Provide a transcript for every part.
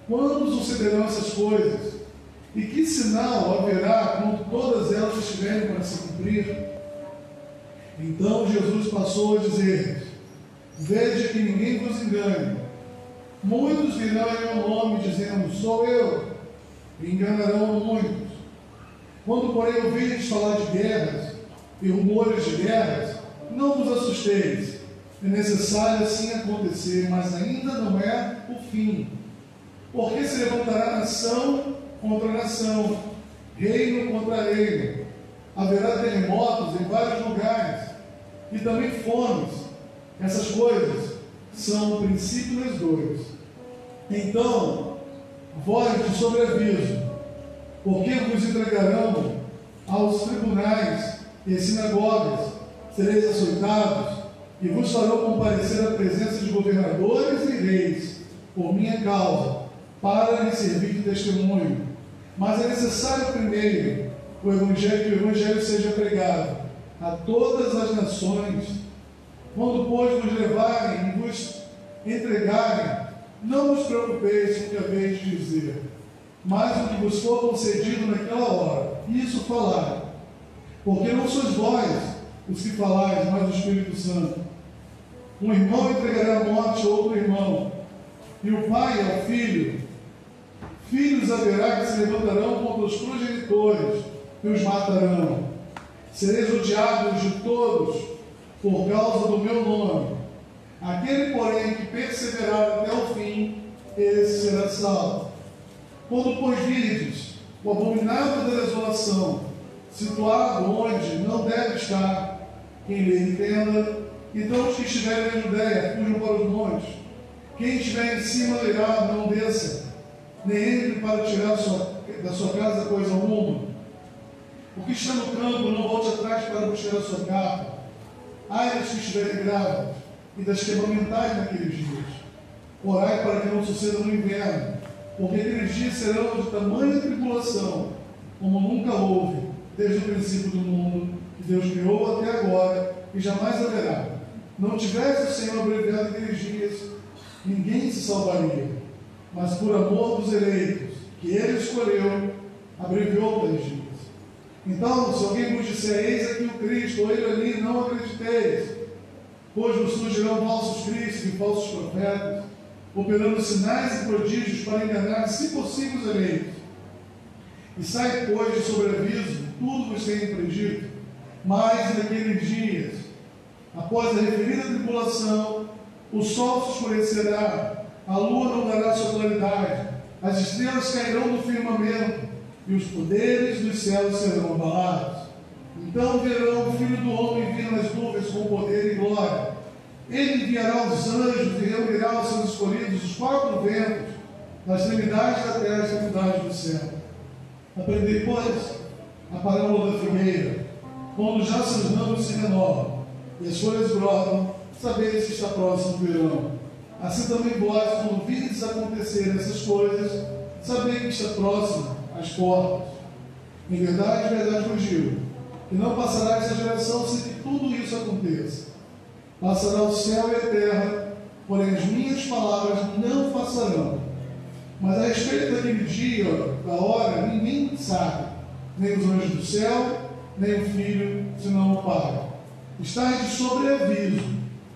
quando sucederão essas coisas? E que sinal haverá quando todas elas estiverem para se cumprir? Então Jesus passou a dizer: veja que ninguém vos engane. Muitos virão em meu nome, dizendo: sou eu, e enganarão muitos. Quando, porém, ouvirdes falar de guerras e rumores de guerras, não vos assusteis. É necessário assim acontecer, mas ainda não é o fim. Porque se levantará nação contra nação, reino contra reino. Haverá terremotos em vários lugares, e também fomes. Essas coisas são o princípio das dores. Então, vós de sobreaviso, porque vos entregarão aos tribunais e sinagogas, sereis açoitados, e vos farão comparecer à presença de governadores e reis, por minha causa, para lhes servir de testemunho. Mas é necessário primeiro que o Evangelho seja pregado a todas as nações. Quando, pois, vos levarem e vos entregarem, não vos preocupeis com o que haveis de dizer, mas o que vos for concedido naquela hora, isso falai. Porque não sois vós os que falais, mas o Espírito Santo. Um irmão entregará à morte outro irmão, e o pai ao filho. Filhos haverá que se levantarão contra os progenitores e os matarão. Sereis odiados de todos por causa do meu nome. Aquele, porém, que perseverar até o fim, esse será salvo. Quando, pois, virdes o abominável da desolação, situado onde não deve estar, quem lhe entenda, então os que estiverem na Judéia fujam para os montes. Quem estiver em cima do eirado não desça, nem entre para tirar da sua casa coisa alguma. O que está no campo não volte atrás para buscar a sua capa. Ai das que estiverem grávidas e das que amamentarem naqueles dias. Orai para que não suceda no inverno, porque aqueles dias serão de tamanha tribulação, como nunca houve, desde o princípio do mundo, que Deus criou até agora, e jamais haverá. Não tivesse o Senhor abreviado aqueles dias, ninguém se salvaria. Mas por amor dos eleitos, que Ele escolheu, abreviou tais dias. Então, se alguém vos disser: eis aqui o Cristo, ou ele ali, não acrediteis, pois vos surgirão falsos cristos e falsos profetas, operando sinais e prodígios para enganar, se possível, os eleitos. E sai, pois, de sobreaviso tudo vos tem predito. Mas naqueles dias, após a referida tribulação, o sol se escurecerá, a lua não dará sua claridade, as estrelas cairão do firmamento, e os poderes dos céus serão abalados. Então verão o Filho do Homem vir nas nuvens com poder e glória. Ele enviará os anjos e reunirá os seus escolhidos dos quatro ventos, das extremidades da terra e das extremidades do céu. Aprendei, pois, a parábola da figueira. Quando já seus ramos se renovam e as folhas brotam, sabeis que está próximo o verão. Assim também vós, quando virdes acontecer essas coisas, sabeis que está próximo as portas. Em verdade vos digo, que não passará esta geração sem que tudo isso aconteça. Passará o céu e a terra, porém as minhas palavras não passarão. Mas a respeito daquele dia, da hora, ninguém sabe, nem os anjos do céu, nem o Filho, senão o Pai. Estais de sobreaviso,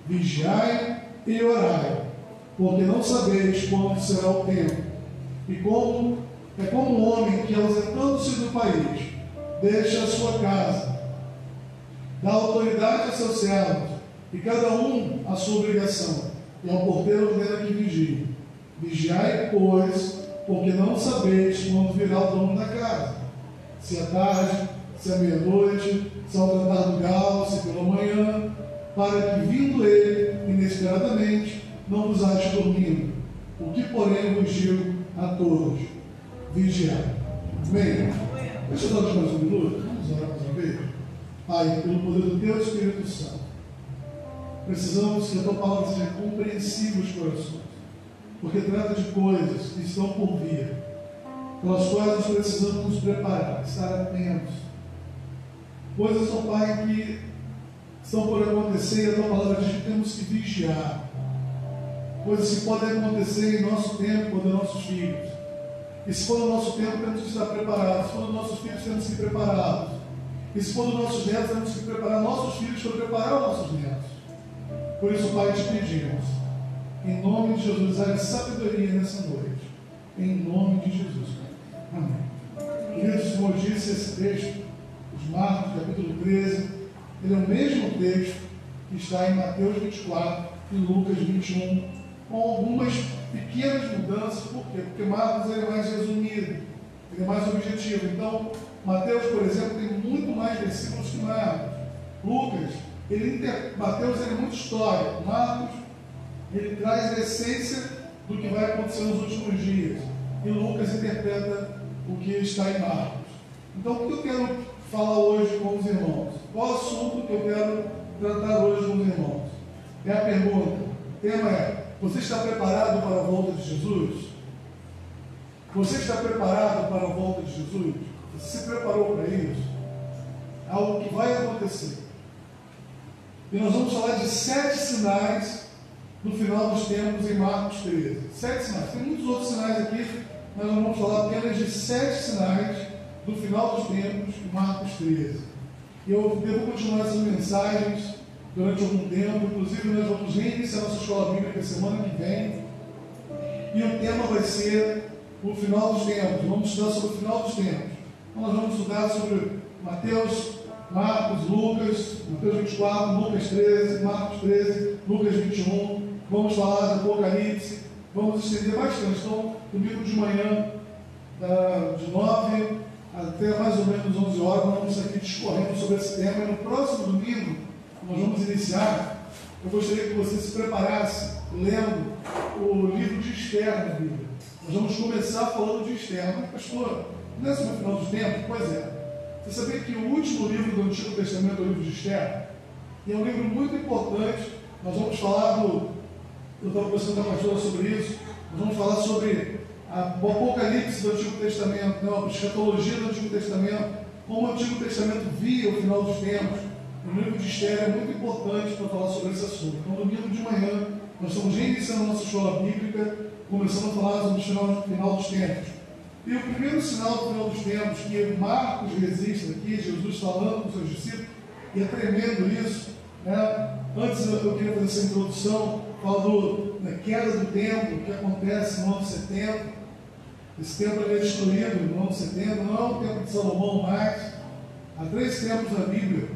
vigiai e orai, porque não sabeis quando será o tempo. E é como um homem que, ausentando-se do país, deixa a sua casa, dá autoridade a seus servos, e cada um a sua obrigação, e ao porteiro ordena que vigie. Vigiai, pois, porque não sabeis quando virá o dono da casa, se é tarde, se é meia-noite, se ao cantar do galo, se pela manhã, para que, vindo ele inesperadamente, não vos ache dormindo. O que, porém, vos digo a todos: vigiai. Amém? Deixa eu dar mais um minuto, vamos orar mais uma vez. Pai, pelo poder do Teu Espírito Santo, precisamos que a Tua palavra seja compreensível aos corações, porque trata de coisas que estão por vir, pelas quais nós precisamos nos preparar, estar atentos. Coisas, ó Pai, que estão por acontecer, e a Tua palavra diz que temos que vigiar. coisas que podem acontecer em nosso tempo ou dos nossos filhos. E se for no nosso tempo, temos que estar preparados. Se for nos nossos filhos, temos que ir preparados. E se for nos nossos netos, temos que preparar nossos filhos para preparar os nossos netos. Por isso, Pai, te pedimos, em nome de Jesus, dá sabedoria nessa noite. Em nome de Jesus, Pai. Amém. Queridos, como eu disse, esse texto, os Marcos, capítulo 13, ele é o mesmo texto que está em Mateus 24 e Lucas 21, com algumas pequenas mudanças. Por quê? Porque Marcos ele é mais resumido, ele é mais objetivo. Então, Mateus, por exemplo, tem muito mais versículos que Marcos. Lucas, Mateus ele é muito histórico. Marcos, ele traz a essência do que vai acontecer nos últimos dias. E Lucas interpreta o que está em Marcos. Então, o que eu quero falar hoje com os irmãos? Qual assunto que eu quero tratar hoje com os irmãos? É a pergunta. O tema é: você está preparado para a volta de Jesus? Você está preparado para a volta de Jesus? Você se preparou para isso? Algo que vai acontecer. E nós vamos falar de 7 sinais no final dos tempos em Marcos 13. 7 sinais. Tem muitos outros sinais aqui, mas nós vamos falar apenas de 7 sinais do final dos tempos em Marcos 13. E eu devo continuar essas mensagens durante algum tempo. Inclusive, nós vamos reiniciar nossa escola bíblica semana que vem. E o tema vai ser o final dos tempos. Vamos estudar sobre o final dos tempos. Então, nós vamos estudar sobre Mateus, Marcos, Lucas, Mateus 24, Lucas 13, Marcos 13, Lucas 21. Vamos falar do Apocalipse. Vamos estender bastante. Então, domingo de manhã, de 9 até mais ou menos 11 horas, nós vamos aqui discorrendo sobre esse tema. E no próximo domingo, nós vamos iniciar. Eu gostaria que você se preparasse lendo o livro de Esther na Bíblia. Nós vamos começar falando de Esther. Mas, pastor, não é sobre o final dos tempos? Pois é. Você sabia que o último livro do Antigo Testamento é o livro de Esther? E é um livro muito importante. Nós vamos falar eu estava conversando com a pastora sobre isso. Nós vamos falar sobre o Apocalipse do Antigo Testamento, a escatologia do Antigo Testamento, como o Antigo Testamento via o final dos tempos. O livro de Esther é muito importante para falar sobre esse assunto. Então, domingo de manhã, nós estamos reiniciando a nossa escola bíblica, começando a falar sobre o final dos tempos. E o primeiro sinal do final dos tempos que Marcos registra aqui, Jesus falando com os seus discípulos, e é tremendo isso, né? Antes eu queria fazer essa introdução, falando da queda do templo, que acontece no ano 70. Esse templo é destruído no ano 70, não é o templo de Salomão mais. Há 3 templos na Bíblia,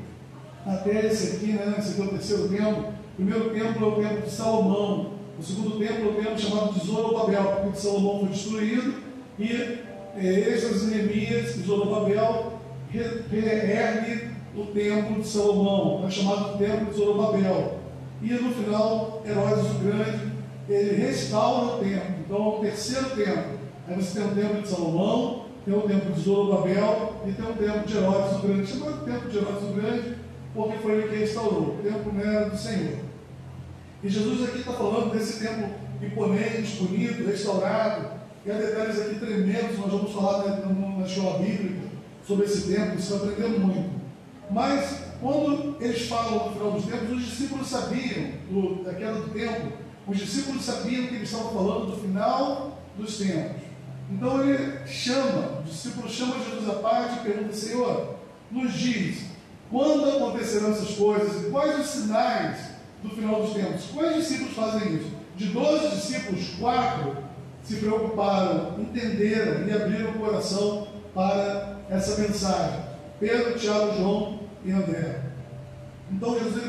até esse aqui, né? Esse aqui é o terceiro templo. O primeiro templo é o templo de Salomão. O segundo templo é o templo chamado de Zorobabel, porque o de Salomão foi destruído, e Esdras e Neemias e Zorobabel reergue o templo de Salomão, é chamado templo de Zorobabel. E no final, Herodes o Grande, ele restaura o templo. Então, é o terceiro templo. Aí você tem o templo de Salomão, tem o templo de Zorobabel e tem o templo de Herodes o Grande. Chamado templo de Herodes o Grande porque foi ele que restaurou. O templo não era do Senhor. E Jesus aqui está falando desse templo imponente, bonito, restaurado. E há detalhes aqui tremendos. Nós vamos falar na escola bíblica sobre esse templo. Você vai aprender muito. Mas, quando eles falam no final dos tempos, os discípulos sabiam da queda do templo. Os discípulos sabiam que eles estavam falando do final dos tempos. Então ele o discípulo chama Jesus à parte e pergunta: Senhor, nos diz, quando acontecerão essas coisas e quais os sinais do final dos tempos? Quais discípulos fazem isso? De 12 discípulos, 4 se preocuparam, entenderam e abriram o coração para essa mensagem: Pedro, Tiago, João e André. Então Jesus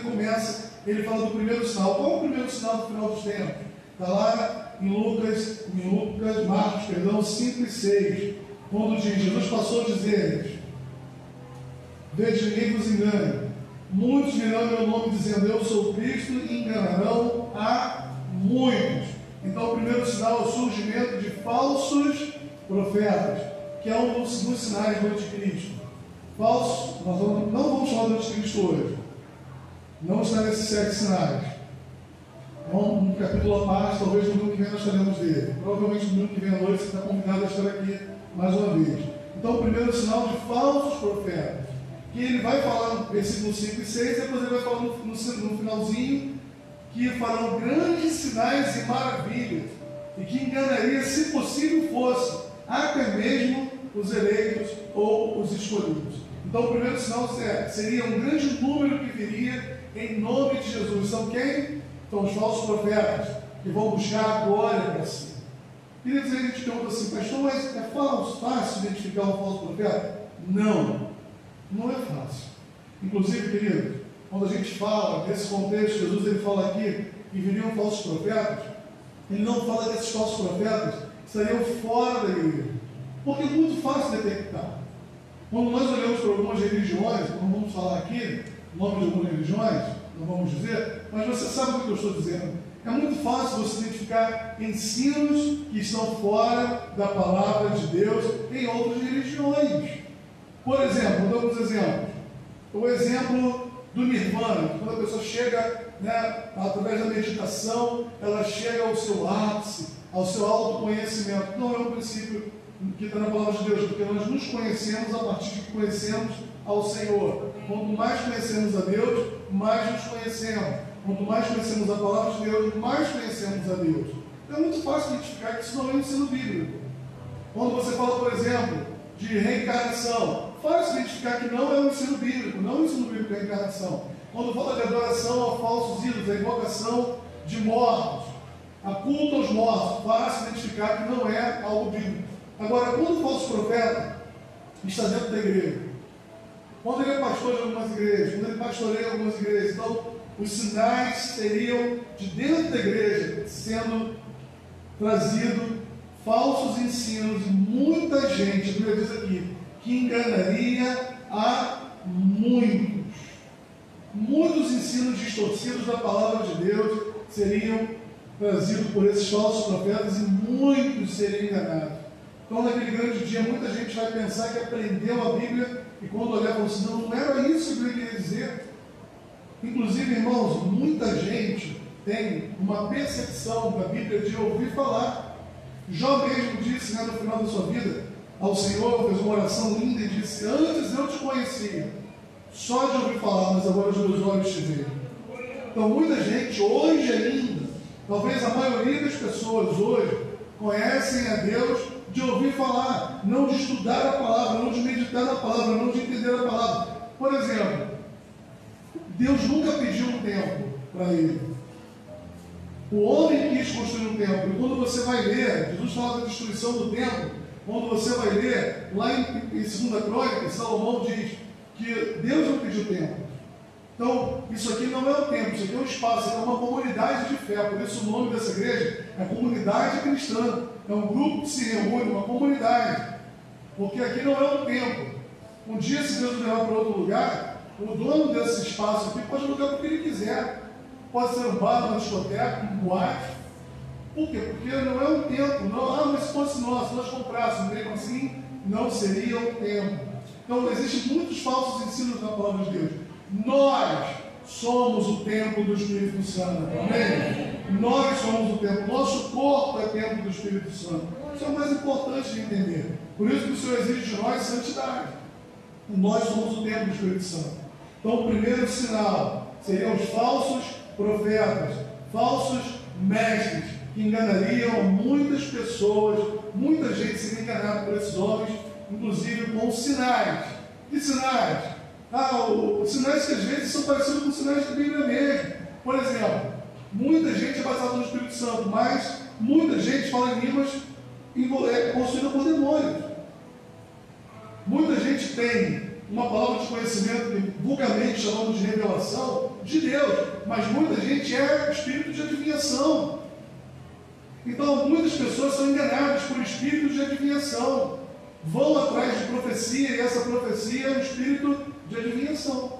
ele fala do primeiro sinal. Qual é o primeiro sinal do final dos tempos? Está lá em Marcos 5 e 6, quando diz: Jesus passou a dizer-lhes: Vede, ninguém vos engane. Muitos virão em meu nome dizendo: Eu sou Cristo, e enganarão a muitos. Então o primeiro sinal é o surgimento de falsos profetas, que é um dos sinais do anticristo. Falsos, nós não vamos falar do anticristo hoje. Não está nesses 7 sinais. É um capítulo à parte, talvez no domingo que vem nós falaremos dele. Provavelmente no domingo que vem à noite você está convidado a estar aqui mais uma vez. Então o primeiro sinal de falsos profetas, que ele vai falar no versículo 5 e 6, depois ele vai falar no finalzinho, que farão grandes sinais e maravilhas, e que enganaria, se possível fosse, até mesmo os eleitos ou os escolhidos. Então, o primeiro sinal seria um grande número que viria em nome de Jesus. São quem? São os falsos profetas, que vão buscar a glória para si. Queria dizer, a gente pergunta assim, pastor, mas é fácil identificar um falso profeta? Não, não é fácil. Inclusive, querido, quando a gente fala nesse contexto, Jesus ele fala aqui que viriam falsos profetas, ele não fala que esses falsos profetas estariam fora da igreja, porque é muito fácil detectar. Quando nós olhamos para algumas religiões, não vamos falar aqui o nome de algumas religiões, não vamos dizer, mas você sabe o que eu estou dizendo. É muito fácil você identificar ensinos que estão fora da palavra de Deus em outras religiões. Por exemplo, vou dar alguns exemplos. O exemplo do Nirvana, quando a pessoa chega, através da meditação, ela chega ao seu ápice, ao seu autoconhecimento. Não é um princípio que está na palavra de Deus, porque nós nos conhecemos a partir de que conhecemos ao Senhor. Quanto mais conhecemos a Deus, mais nos conhecemos. Quanto mais conhecemos a palavra de Deus, mais conhecemos a Deus. É muito fácil identificar que isso não é um ensino bíblico. Quando você fala, por exemplo, de reencarnação, fácil identificar que não é um ensino bíblico, não é um ensino bíblico de reencarnação. Quando fala de adoração a falsos ídolos, a invocação de mortos, a culto aos mortos, fácil identificar que não é algo bíblico. Agora, quando o falso profeta está dentro da igreja, quando ele é pastor de algumas igrejas, quando ele pastoreia algumas igrejas, então os sinais seriam de dentro da igreja sendo trazido falsos ensinos e muita gente, a Bíblia diz aqui, que enganaria a muitos. Muitos ensinos distorcidos da palavra de Deus seriam trazidos por esses falsos profetas e muitos seriam enganados. Então, naquele grande dia, muita gente vai pensar que aprendeu a Bíblia e quando olhar, falou assim, não era isso que a Bíblia queria dizer. Inclusive, irmãos, muita gente tem uma percepção da Bíblia de ouvir falar. Jó mesmo disse, no final da sua vida, ao Senhor, fez uma oração linda e disse, antes eu te conhecia, só de ouvir falar, mas agora os meus olhos te veem. Então, muita gente, hoje ainda, talvez a maioria das pessoas hoje, conhecem a Deus de ouvir falar, não de estudar a palavra, não de meditar na palavra, não de entender a palavra. Por exemplo, Deus nunca pediu um templo para ele. O homem quis construir um templo. E quando você vai ler, Jesus fala da destruição do templo, quando você vai ler, lá em 2 Crônicas, Salomão diz que Deus não pediu templo. Então, isso aqui não é um templo, isso aqui é um espaço, é uma comunidade de fé. Por isso o nome dessa igreja é Comunidade Cristã. É um grupo que se reúne, uma comunidade. Porque aqui não é um templo. Um dia, se Deus levar para outro lugar, o dono desse espaço aqui pode alugar para o que ele quiser. Pode ser um bar, uma discoteca, um boate. Por quê? Porque não é um templo. Não, mas se fosse nosso, nós comprássemos, mesmo assim, não seria um templo. Então, existem muitos falsos ensinos na palavra de Deus. Nós somos o templo do Espírito Santo. Amém? Nós somos o templo. Nosso corpo é templo do Espírito Santo. Isso é o mais importante de entender. Por isso que o Senhor exige de nós santidade. Nós somos o templo do Espírito Santo. Então, o primeiro sinal seriam os falsos profetas, falsos mestres, que enganariam muitas pessoas, muita gente seria enganada por esses homens, inclusive com sinais. Que sinais? Os sinais que às vezes são parecidos com sinais da Bíblia mesmo. Por exemplo, muita gente é baseada no Espírito Santo, mas muita gente fala em línguas possuída por demônios. Muita gente tem uma palavra de conhecimento, vulgarmente chamamos de revelação, de Deus, mas muita gente é espírito de adivinhação. Então, muitas pessoas são enganadas por espíritos de adivinhação. Vão atrás de profecia, e essa profecia é um espírito de adivinhação.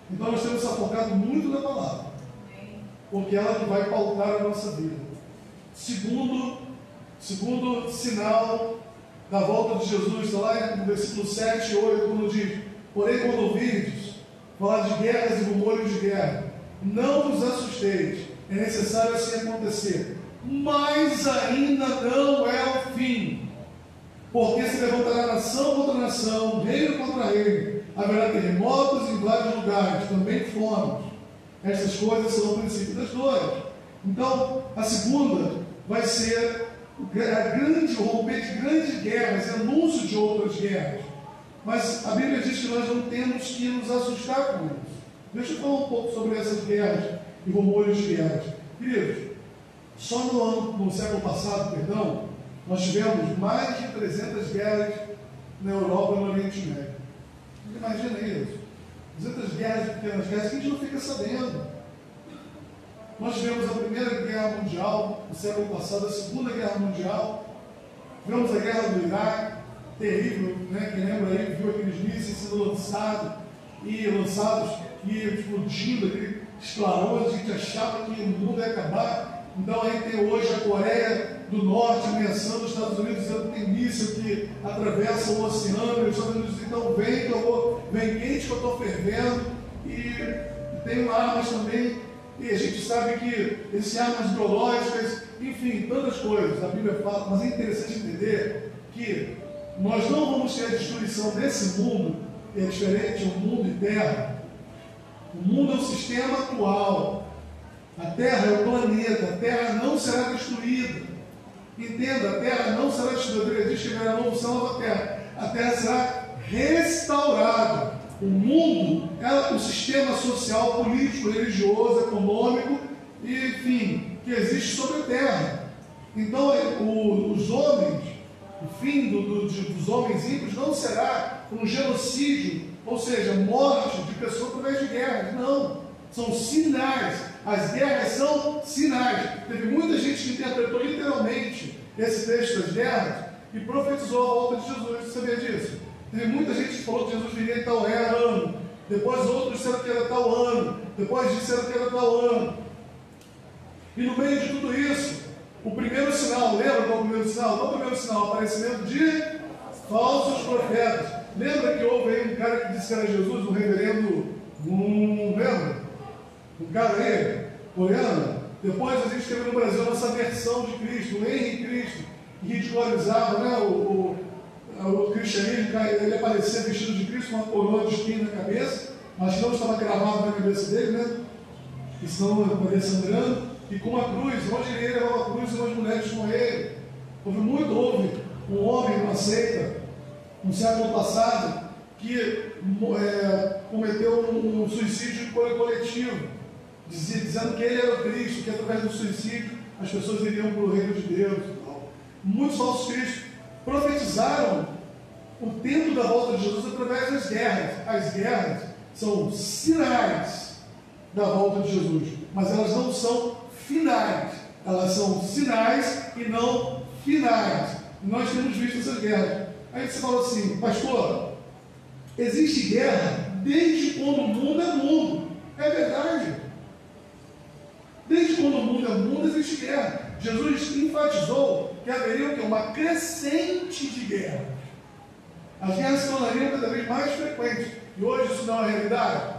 Então, nós temos que se focar muito na palavra, porque ela que vai pautar a nossa vida. Segundo sinal da volta de Jesus, está lá no versículo 7 e 8, quando diz, porém, quando ouvirdes falar de guerras e rumores de guerra, não vos assusteis, é necessário assim acontecer, mas ainda não é o fim, porque se levantará nação contra nação, reino contra reino, haverá terremotos em vários lugares, também fomes. Estas coisas são o princípio das dores. Então, a segunda vai ser a grande romper de grandes guerras, anúncio de outras guerras. Mas a Bíblia diz que nós não temos que nos assustar com isso. Deixa eu falar um pouco sobre essas guerras e rumores de guerras. Queridos, só no século passado, nós tivemos mais de 300 guerras na Europa e no Oriente Médio. Imagina isso. 200 guerras, pequenas guerras, que a gente não fica sabendo. Nós tivemos a Primeira Guerra Mundial no século passado, a Segunda Guerra Mundial, tivemos a Guerra do Iraque, terrível, né? Quem lembra aí, viu aqueles mísseis sendo lançados e explodindo, aqueles clarões, a gente achava que o mundo ia acabar. Então aí tem hoje a Coreia do Norte ameaçando os Estados Unidos, dizendo que tem míssil que atravessa o oceano, e os Estados Unidos dizem, então vem quente que eu estou fervendo, e tem armas também, e a gente sabe que existem armas biológicas, enfim, tantas coisas, a Bíblia fala, mas é interessante entender que nós não vamos ter a destruição desse mundo, que é diferente do mundo e terra. O mundo é o sistema atual, a terra é o planeta, a terra não será destruída. Entenda, a terra não será destruída. Ele diz que haverá novo céu e nova terra. A terra será restaurada. O mundo é o sistema social, político, religioso, econômico, e, enfim, que existe sobre a terra. Então, os homens, o fim dos homens ímpios não será um genocídio, ou seja, morte de pessoas através de guerras. Não, são sinais. As guerras são sinais. Teve muita gente que interpretou literalmente esse texto das guerras e profetizou a volta de Jesus. Você sabia disso? Teve muita gente que falou que Jesus viria em tal ano, depois outros disseram que era tal ano, depois disseram que era tal ano. E no meio de tudo isso, o primeiro sinal, lembra qual é o primeiro sinal? Qual é o primeiro sinal? O aparecimento de falsos profetas. Lembra que houve aí um cara que disse que era Jesus, um reverendo, lembra? Um cara aí, coreano. Depois a gente teve no Brasil a nossa versão de Cristo, o Henrique Cristo, que ridicularizava, né, o cristianismo. Ele aparecia vestido de Cristo com uma coroa de espinho na cabeça, mas que não estava gravado na cabeça dele, né? Que senão ele poderia sangrando. E com uma cruz, onde ele levava a cruz e umas mulheres com ele. Houve um homem, uma seita, no século passado, que cometeu um suicídio coletivo, dizendo que ele era o Cristo, que através do suicídio as pessoas iriam para o reino de Deus. Muitos falsos cristos profetizaram o tempo da volta de Jesus através das guerras. As guerras são sinais da volta de Jesus, mas elas não são finais, elas são sinais e não finais. Nós temos visto essas guerras. Aí você fala assim, pastor, existe guerra desde quando o mundo é mundo. É verdade. Desde quando o mundo é mundo existe guerra. Jesus enfatizou que haveria uma crescente de guerra. As guerras se tornariam cada vez mais frequentes. E hoje isso não é uma realidade.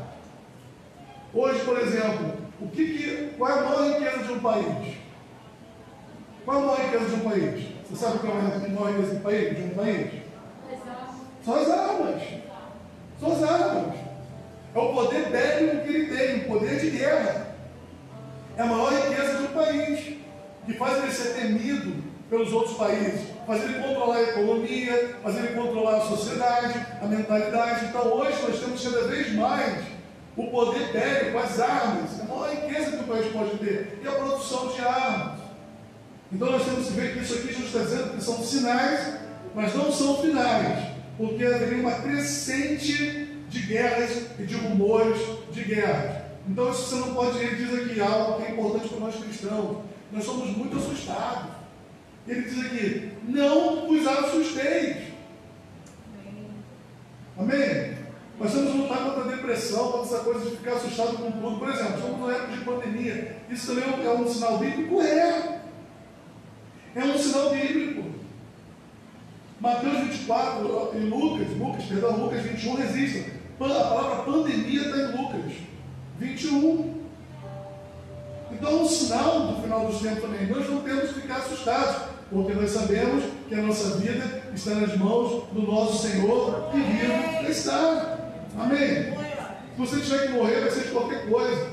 Hoje, por exemplo, qual é a maior riqueza de um país? Qual é a maior riqueza de um país? Você sabe qual é a maior riqueza de um país? São as armas. São as armas. É o poder bélico que ele tem, o poder de guerra. É a maior riqueza de um país, que faz ele ser temido pelos outros países, faz ele controlar a economia, faz ele controlar a sociedade, a mentalidade. Então hoje nós temos cada vez mais o poder bélico, as armas, é a maior riqueza que o país pode ter, e a produção de armas. Então nós temos que ver que isso aqui Jesus está dizendo que são sinais, mas não são finais, porque haveria uma crescente de guerras e de rumores de guerras. Então isso você não pode, ele diz aqui algo que é importante para nós cristãos. Nós somos muito assustados. Ele diz aqui, não vos assusteis. Amém? Nós temos que lutar contra a depressão, contra essa coisa de ficar assustado com tudo. Por exemplo, estamos numa época de pandemia. Isso também é um sinal bíblico? É um sinal bíblico. Mateus 24 e Lucas 21 resistem. A palavra pandemia está em Lucas 21. Então é um sinal do final dos tempos também. Nós não temos que ficar assustados, porque nós sabemos que a nossa vida está nas mãos do nosso Senhor que vive está. Amém? Se você tiver que morrer, vai ser de qualquer coisa.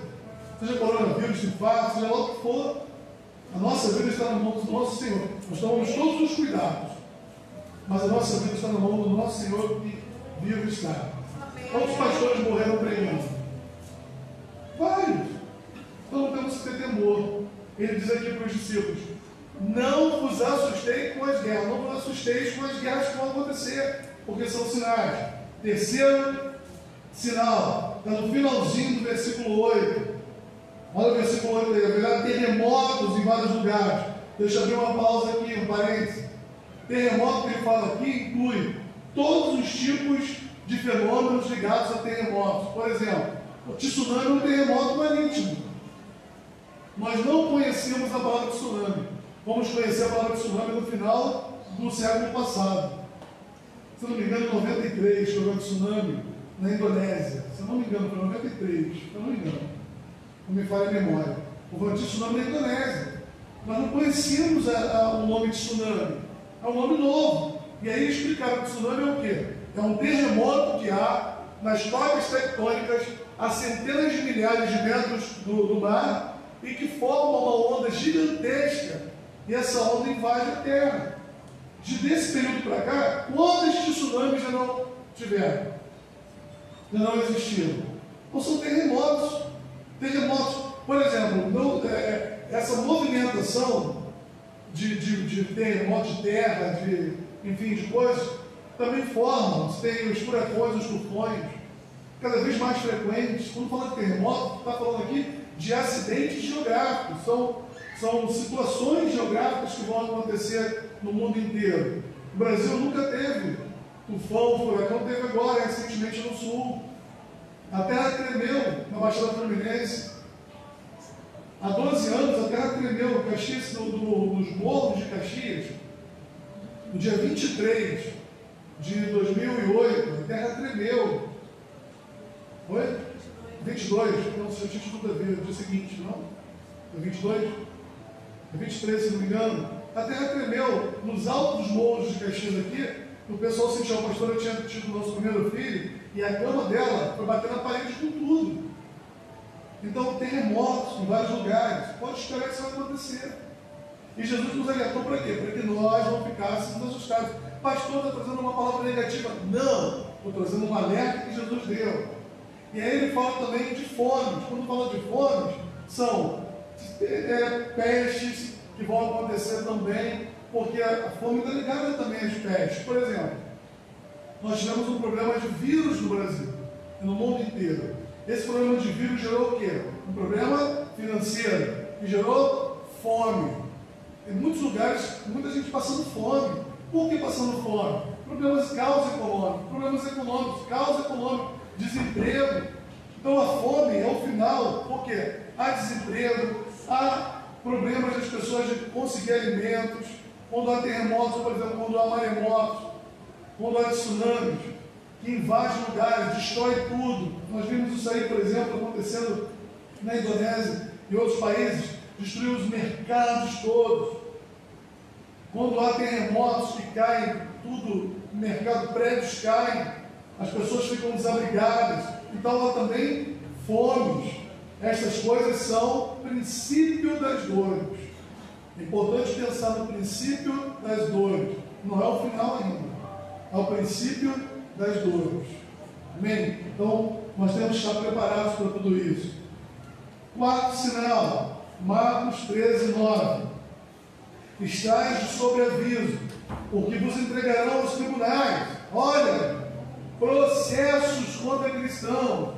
seja coronavírus, infarto, seja lá o que for, a nossa vida está na mão do nosso Senhor. Nós tomamos todos os cuidados, mas a nossa vida está na mão do nosso Senhor que vivo está. Quantos pastores morreram pregando? Vários. Então não temos que ter temor. Ele diz aqui para os discípulos: não vos assusteis com as guerras, não vos assusteis com as guerras que vão acontecer, porque são sinais. Terceiro sinal, está no finalzinho do versículo 8. Olha o versículo 8 aí: haverá terremotos em vários lugares. Deixa eu abrir uma pausa aqui, um parênteses. Terremoto que ele fala aqui inclui todos os tipos de fenômenos ligados a terremotos. Por exemplo, o tsunami é um terremoto marítimo. Nós não conhecíamos a palavra tsunami. Vamos conhecer a palavra tsunami no final do século passado. Se não me engano, em 93, foi um tsunami na Indonésia. Se não me engano, foi em 93. Se não me engano, não me falha a memória. Houve um tsunami na Indonésia. Nós não conhecíamos o nome de tsunami. É um nome novo. E aí explicaram que tsunami é o quê? É um terremoto que há nas placas tectônicas a centenas de milhares de metros do mar e que forma uma onda gigantesca e essa onda invade a Terra. Desse período para cá, quantos tsunamis já não tiveram? Já não existiram? Ou são terremotos. Terremotos, por exemplo, essa movimentação de terremotos de terra, enfim, de coisas, também formam. Você tem os furacões, os tufões, cada vez mais frequentes. Quando fala de terremoto, está falando aqui de acidentes geográficos. São situações geográficas que vão acontecer no mundo inteiro. O Brasil nunca teve tufão, furacão, teve agora, recentemente no sul. A terra tremeu na Baixada Fluminense. Há 12 anos a terra tremeu, Caxias, nos morros de Caxias, no dia 23 de 2008, a terra tremeu. Foi? 22, não sei, eu tinha tudo a ver, no dia seguinte, não? Foi 22? É 23, se não me engano. A terra tremeu nos altos morros de Caxias aqui. O pessoal sentiu, a pastora tinha tido o nosso primeiro filho, e a cama dela foi bater na parede com tudo. Então, terremotos em vários lugares. Pode esperar que isso vai acontecer. E Jesus nos alertou para quê? Para que nós não ficássemos assustados. Pastor, está trazendo uma palavra negativa. Não! Estou trazendo um alerta que Jesus deu. E aí ele fala também de fomes. Quando fala de fomes, são pestes que vão acontecer também, porque a fome está ligada também às pestes. Por exemplo, nós tivemos um problema de vírus no Brasil e no mundo inteiro. Esse problema de vírus gerou o quê? Um problema financeiro, que gerou fome. Em muitos lugares, muita gente passando fome. Por que passando fome? Problemas de causa econômica, problemas econômicos, causa econômica, desemprego. Então a fome é o final, porque há desemprego, há problemas das pessoas de conseguir alimentos, quando há terremotos, por exemplo, quando há maremotos, quando há tsunamis, que invadem lugares, destrói tudo. Nós vimos isso aí, por exemplo, acontecendo na Indonésia e outros países, destruiu os mercados todos. Quando há terremotos que caem, tudo, o mercado, prédios caem, as pessoas ficam desabrigadas. Então há também fomes. Estas coisas são princípio das dores. É importante pensar no princípio das dores. Não é o final ainda. É o princípio das dores. Amém? Então, nós temos que estar preparados para tudo isso. Quarto sinal, Marcos 13, 9. Estais de sobreaviso, porque vos entregarão aos tribunais. Olha, processos contra cristãos.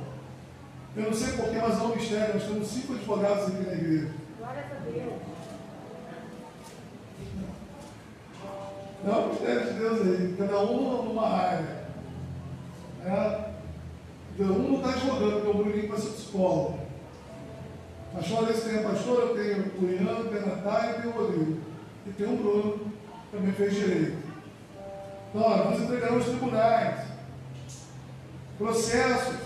Eu não sei porquê, mas não é um mistério. Nós temos 5 advogados aqui na igreja. Glória a Deus. Não é um mistério de Deus aí, cada um numa área. Um não está advogando, porque o Bruninho vai ser psicólogo. Mas fora isso, tem a pastora, eu tenho o Ian, tem a Natália e tem o Rodrigo. E tem o Bruno, que também fez direito. Então, olha, nós entregamos tribunais, processos.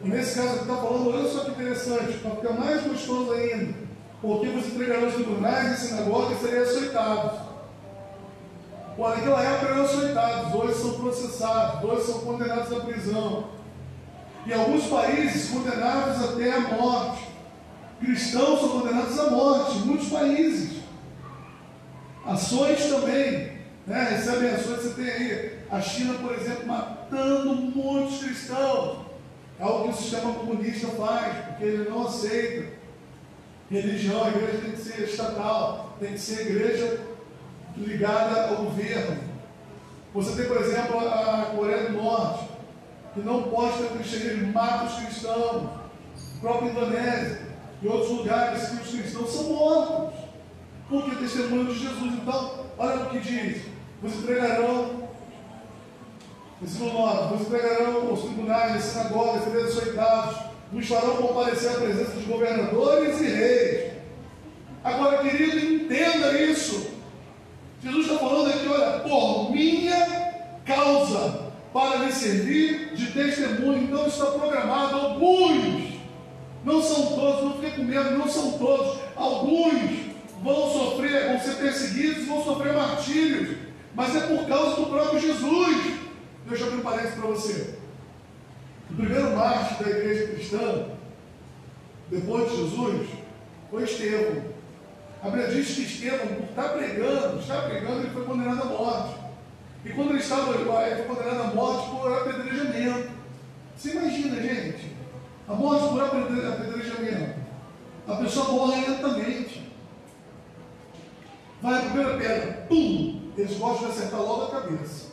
E nesse caso que está falando, olha só que interessante, para ficar mais gostoso ainda, porque você entregarão os tribunais e sinagogas seriam açoitados. Pô, naquela época eram açoitados, hoje são processados, hoje são condenados à prisão. Em alguns países, condenados até a morte. Cristãos são condenados à morte, em muitos países. Ações também, né? Recebem ações, você tem aí a China, por exemplo, matando muitos cristãos. É algo que o sistema comunista faz, porque ele não aceita religião. A igreja tem que ser estatal, tem que ser igreja ligada ao governo. Você tem, por exemplo, a Coreia do Norte, que não pode ter cristianismo, mata os cristãos. A própria Indonésia e outros lugares que os cristãos são mortos, porque testemunham de Jesus. Então, olha o que diz: vos entregarão, versículo 9, vos entregarão aos tribunais, às sinagogas, serão açoitados, vos farão comparecer à presença dos governadores e reis. Agora, querido, entenda isso. Jesus está falando aqui, olha, por minha causa, para lhe servir de testemunho. Então está programado. Alguns, não são todos, não fiquem com medo, não são todos, alguns vão sofrer, vão ser perseguidos, vão sofrer martírios, mas é por causa do próprio Jesus. Deixa eu abrir um parênteses para você. O primeiro mártir da igreja cristã, depois de Jesus, foi Estevão. A Bíblia diz que Estevão, por estar pregando, ele foi condenado à morte. E quando ele foi condenado à morte por apedrejamento. Você imagina, gente, a morte por apedrejamento. A pessoa morre lentamente. Vai a primeira pedra, pum! Eles gostam de acertar logo a cabeça.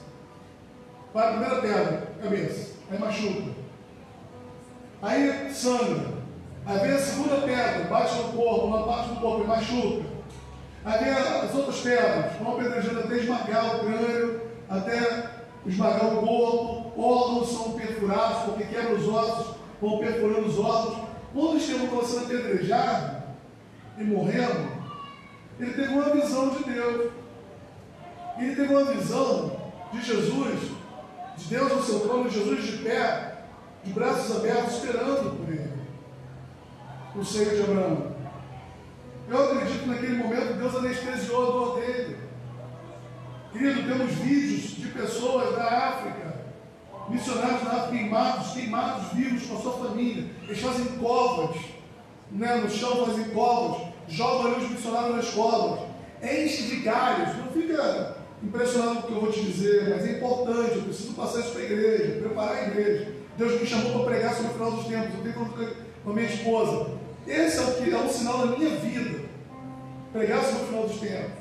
Vai a primeira pedra, cabeça, aí machuca. Aí sangra. Aí vem a segunda pedra, bate no corpo, uma parte do corpo e machuca. Aí vem as outras pedras, vão apedrejando até esmagar o crânio, até esmagar o corpo. Órgãos são perfurados, porque quebram os ossos, vão perfurando os ossos. Quando Estevão estava sendo apedrejado e morrendo, ele teve uma visão de Deus. Ele teve uma visão de Jesus, de Deus no seu trono, de Jesus de pé, de braços abertos, esperando por ele. O seio de Abraão. Eu acredito que naquele momento Deus anestesiou a dor dele. Querido, temos vídeos de pessoas da África, missionários da África queimados vivos com a sua família. Eles fazem covas, né, no chão fazem covas, jogam ali os missionários nas covas, enchem de galhos. Não fica impressionado com o que eu vou te dizer, mas é importante. Eu preciso passar isso para a igreja, preparar a igreja. Deus me chamou para pregar sobre o final dos tempos. Eu tenho com a minha esposa. Esse é o que é um sinal da minha vida. Pregar sobre o final dos tempos.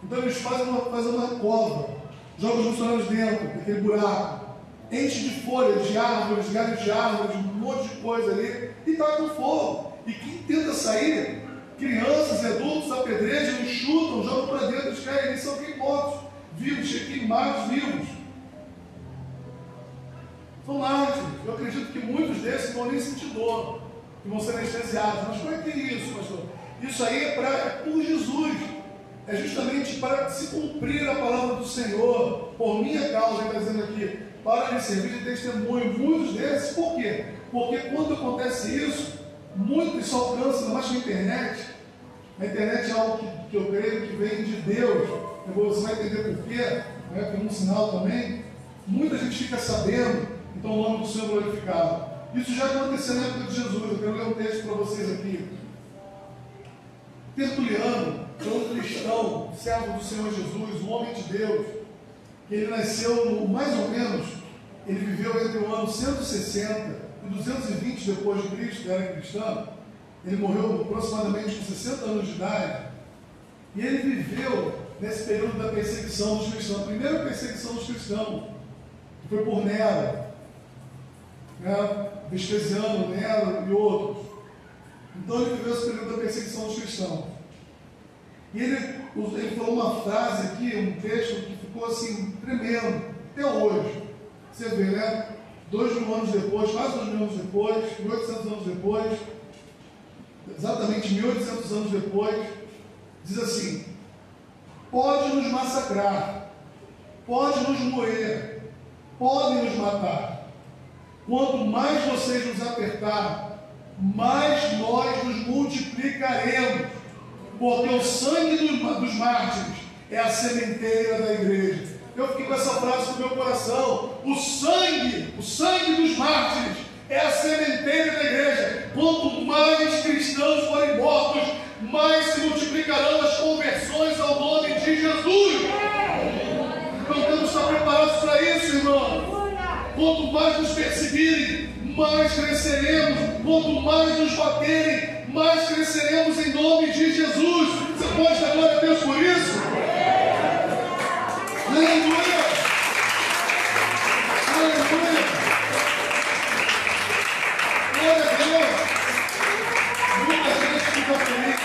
Então eles fazem uma cova, jogam os missionários dentro daquele buraco, enche de folhas de árvores, galhos de árvores, um monte de coisa ali, e tacam fogo. E quem tenta sair, crianças e adultos apedrejam, chutam, jogam para dentro, eles caem, eles são queimados, vivos, queimados vivos. São mártires. Eu acredito que muitos desses não vão nem sentir dor, que vão ser anestesiados. Mas como é que é isso, pastor? Isso aí é por Jesus. É justamente para se cumprir a palavra do Senhor, por minha causa, ele está dizendo aqui, para lhe servir de testemunho. Muitos desses, por quê? Porque quando acontece isso, muito isso alcança, ainda mais com a internet. A internet é algo que eu creio que vem de Deus. Você vai entender por quê, né? Tem um sinal também. Muita gente fica sabendo, então o nome do Senhor é glorificado. Isso já aconteceu na época de Jesus. Eu quero ler um texto para vocês aqui. Tertuliano, que é um cristão, servo do Senhor Jesus, um homem de Deus, que ele nasceu mais ou menos, ele viveu entre o ano 160 e 220 depois de Cristo, que era cristão. Ele morreu aproximadamente com 60 anos de idade, e ele viveu nesse período da perseguição dos cristãos, a primeira perseguição dos cristãos, que foi por Nero, né? Vespasiano, Nero e outros. Então ele viveu esse período da perseguição dos cristãos. E ele falou uma frase aqui, um texto que ficou assim, tremendo, até hoje. Você vê, né? 2.000 anos depois, quase 2.000 anos depois, 1.800 anos depois, exatamente 1.800 anos depois, diz assim: pode nos massacrar, pode nos moer, podem nos matar. Quanto mais vocês nos apertar, mais nós nos multiplicaremos, porque o sangue dos mártires é a sementeira da igreja. Eu fiquei com essa frase no meu coração: o sangue dos mártires É a sementeira da igreja. Quanto mais cristãos forem mortos, mais se multiplicarão as conversões ao nome de Jesus. Então temos que estar preparados para isso, irmão. Quanto mais nos perseguirem, mais cresceremos. Quanto mais nos baterem, mais cresceremos em nome de Jesus. Você pode dar glória a Deus por isso? Aleluia! Aleluia! Glória a Deus! Muita gente fica feliz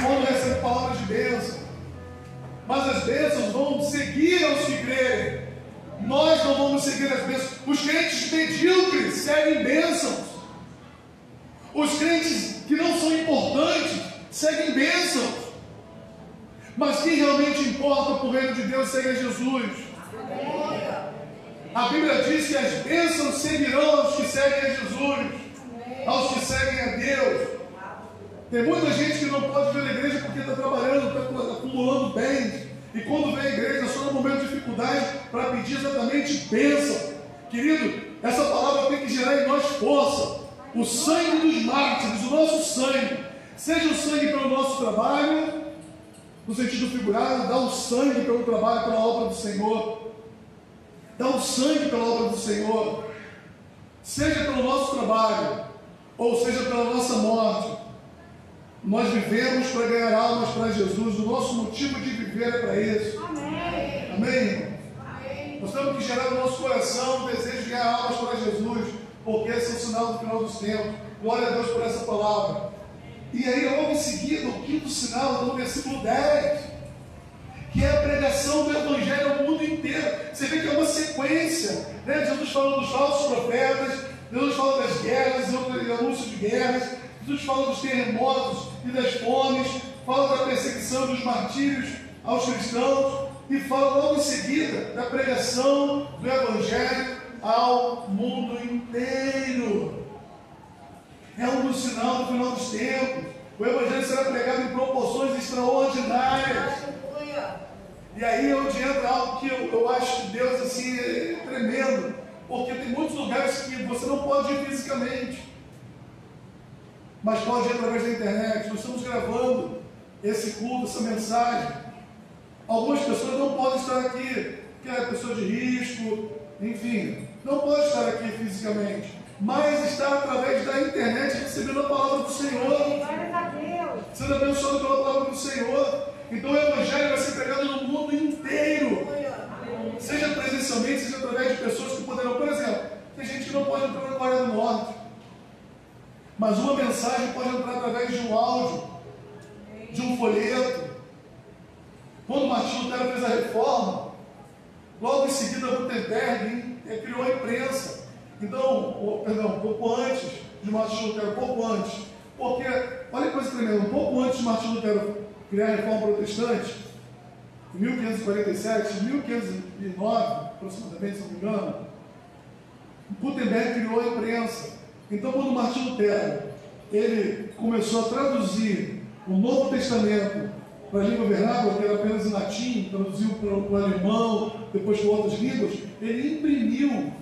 quando recebe palavras de bênção, mas as bênçãos vão seguir aos que crerem. Nós não vamos seguir as bênçãos. Os crentes medíocres seguem bênçãos. Os crentes que não são importantes seguem bênçãos. Mas quem realmente importa para o reino de Deus segue Jesus. A Bíblia diz que as bênçãos seguirão aos que seguem a Jesus, aos que seguem a Deus. Tem muita gente que não pode vir à igreja porque está trabalhando, está acumulando bens. E quando vem à igreja, só no momento de dificuldade, para pedir exatamente bênção. Querido, essa palavra tem que gerar em nós força. O sangue dos mártires, o nosso sangue. Seja o sangue pelo nosso trabalho, no sentido figurado, dá o sangue pelo trabalho, pela obra do Senhor. Dá o sangue pela obra do Senhor. Seja pelo nosso trabalho, ou seja pela nossa morte. Nós vivemos para ganhar almas para Jesus. O nosso motivo de viver é para isso. Amém. Amém, irmão? Amém. Nós temos que gerar no nosso coração o desejo de ganhar almas para Jesus, porque esse é o sinal do final dos tempos. Glória a Deus por essa palavra. E aí, logo em seguida, o quinto sinal, no versículo 10, que é a pregação do Evangelho ao mundo inteiro. Você vê que é uma sequência, né? Jesus falando dos falsos profetas, Jesus fala das guerras, e anúncio de guerras. Jesus fala dos terremotos e das fomes, fala da perseguição dos martírios aos cristãos e fala logo em seguida da pregação do Evangelho ao mundo inteiro. É um sinal do final dos tempos. O Evangelho será pregado em proporções extraordinárias. E aí é onde entra algo que eu acho que Deus assim, é tremendo, porque tem muitos lugares que você não pode ir fisicamente, mas pode ir através da internet. Nós estamos gravando esse culto, essa mensagem. Algumas pessoas não podem estar aqui, porque é pessoa de risco, enfim, não pode estar aqui fisicamente, mas está através da internet recebendo a palavra do Senhor, sendo abençoado pela palavra do Senhor. Então o Evangelho vai ser pregado no mundo inteiro, seja presencialmente, seja através de pessoas que poderão. Por exemplo, tem gente que não pode entrar na Coreia do Norte, mas uma mensagem pode entrar através de um áudio, de um folheto. Quando Martinho Lutero fez a reforma, logo em seguida Gutenberg criou a imprensa. Então, um pouco antes de Martinho Lutero, pouco antes, porque, olha que coisa tremenda, um pouco antes de Martinho Lutero criar a reforma protestante, em 1547, em 1509, aproximadamente, se não me engano, Gutenberg criou a imprensa. Então, quando Martinho Lutero ele começou a traduzir o Novo Testamento para a língua vernácula, que era apenas em latim, traduziu para o alemão, depois para outras línguas, ele imprimiu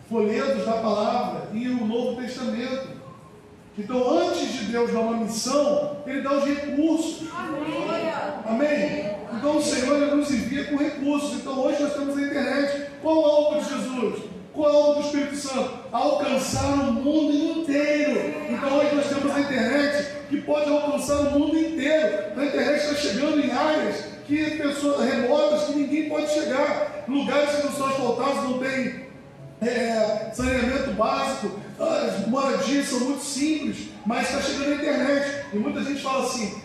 folhetos da palavra e o Novo Testamento. Então, antes de Deus dar uma missão, Ele dá os recursos. Amém? Amém? Então, o Senhor Ele nos envia com recursos. Então, hoje nós temos a internet. Qual é o alvo de Jesus? Qual é o alvo do Espírito Santo? Alcançar o mundo inteiro. Então, hoje nós temos a internet que pode alcançar o mundo inteiro. A internet está chegando em áreas que pessoas remotas que ninguém pode chegar. Lugares que não são asfaltados, não tem saneamento básico, as moradias são muito simples, mas está chegando na internet. E muita gente fala assim: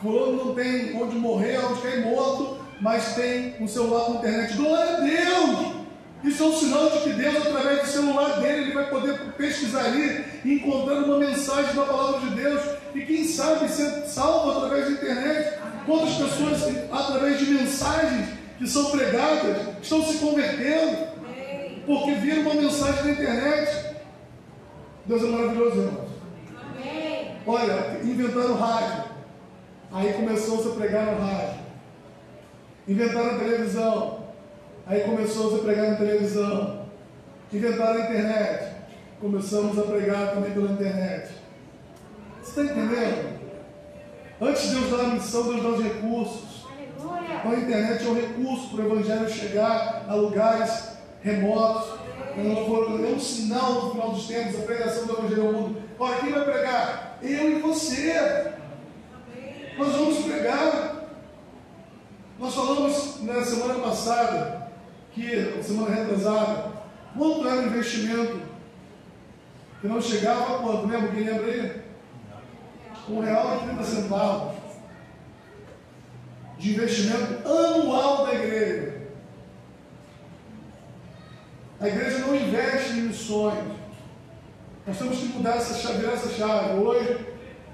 fulano não tem onde morrer, onde cair morto, mas tem um celular com internet. Glória a Deus! Isso é um sinal de que Deus, através do celular dele, ele vai poder pesquisar ali, encontrando uma mensagem da palavra de Deus, e quem sabe ser salvo através da internet. Quantas pessoas, através de mensagens que são pregadas, estão se convertendo porque viram uma mensagem na internet. Deus é maravilhoso, irmãos. Amém. Olha, inventaram rádio, aí começou-se a pregar no rádio. Inventaram a televisão, aí começou-se a pregar na televisão. Inventaram a internet, começamos a pregar também pela internet. Você está entendendo? Antes de Deus dar a missão, Deus dá os recursos. Então a internet é um recurso para o Evangelho chegar a lugares remotos. É um sinal no final dos tempos, a pregação do Evangelho ao mundo. Ora, quem vai pregar? Eu e você. Nós vamos pregar. Nós falamos na semana passada, semana retrasada, quanto era o investimento que não chegava a quanto? Lembra? Quem lembra aí? R$1,30 de investimento anual da igreja. A igreja não investe em missões. Nós temos que mudar essa chave, virar essa chave. Hoje,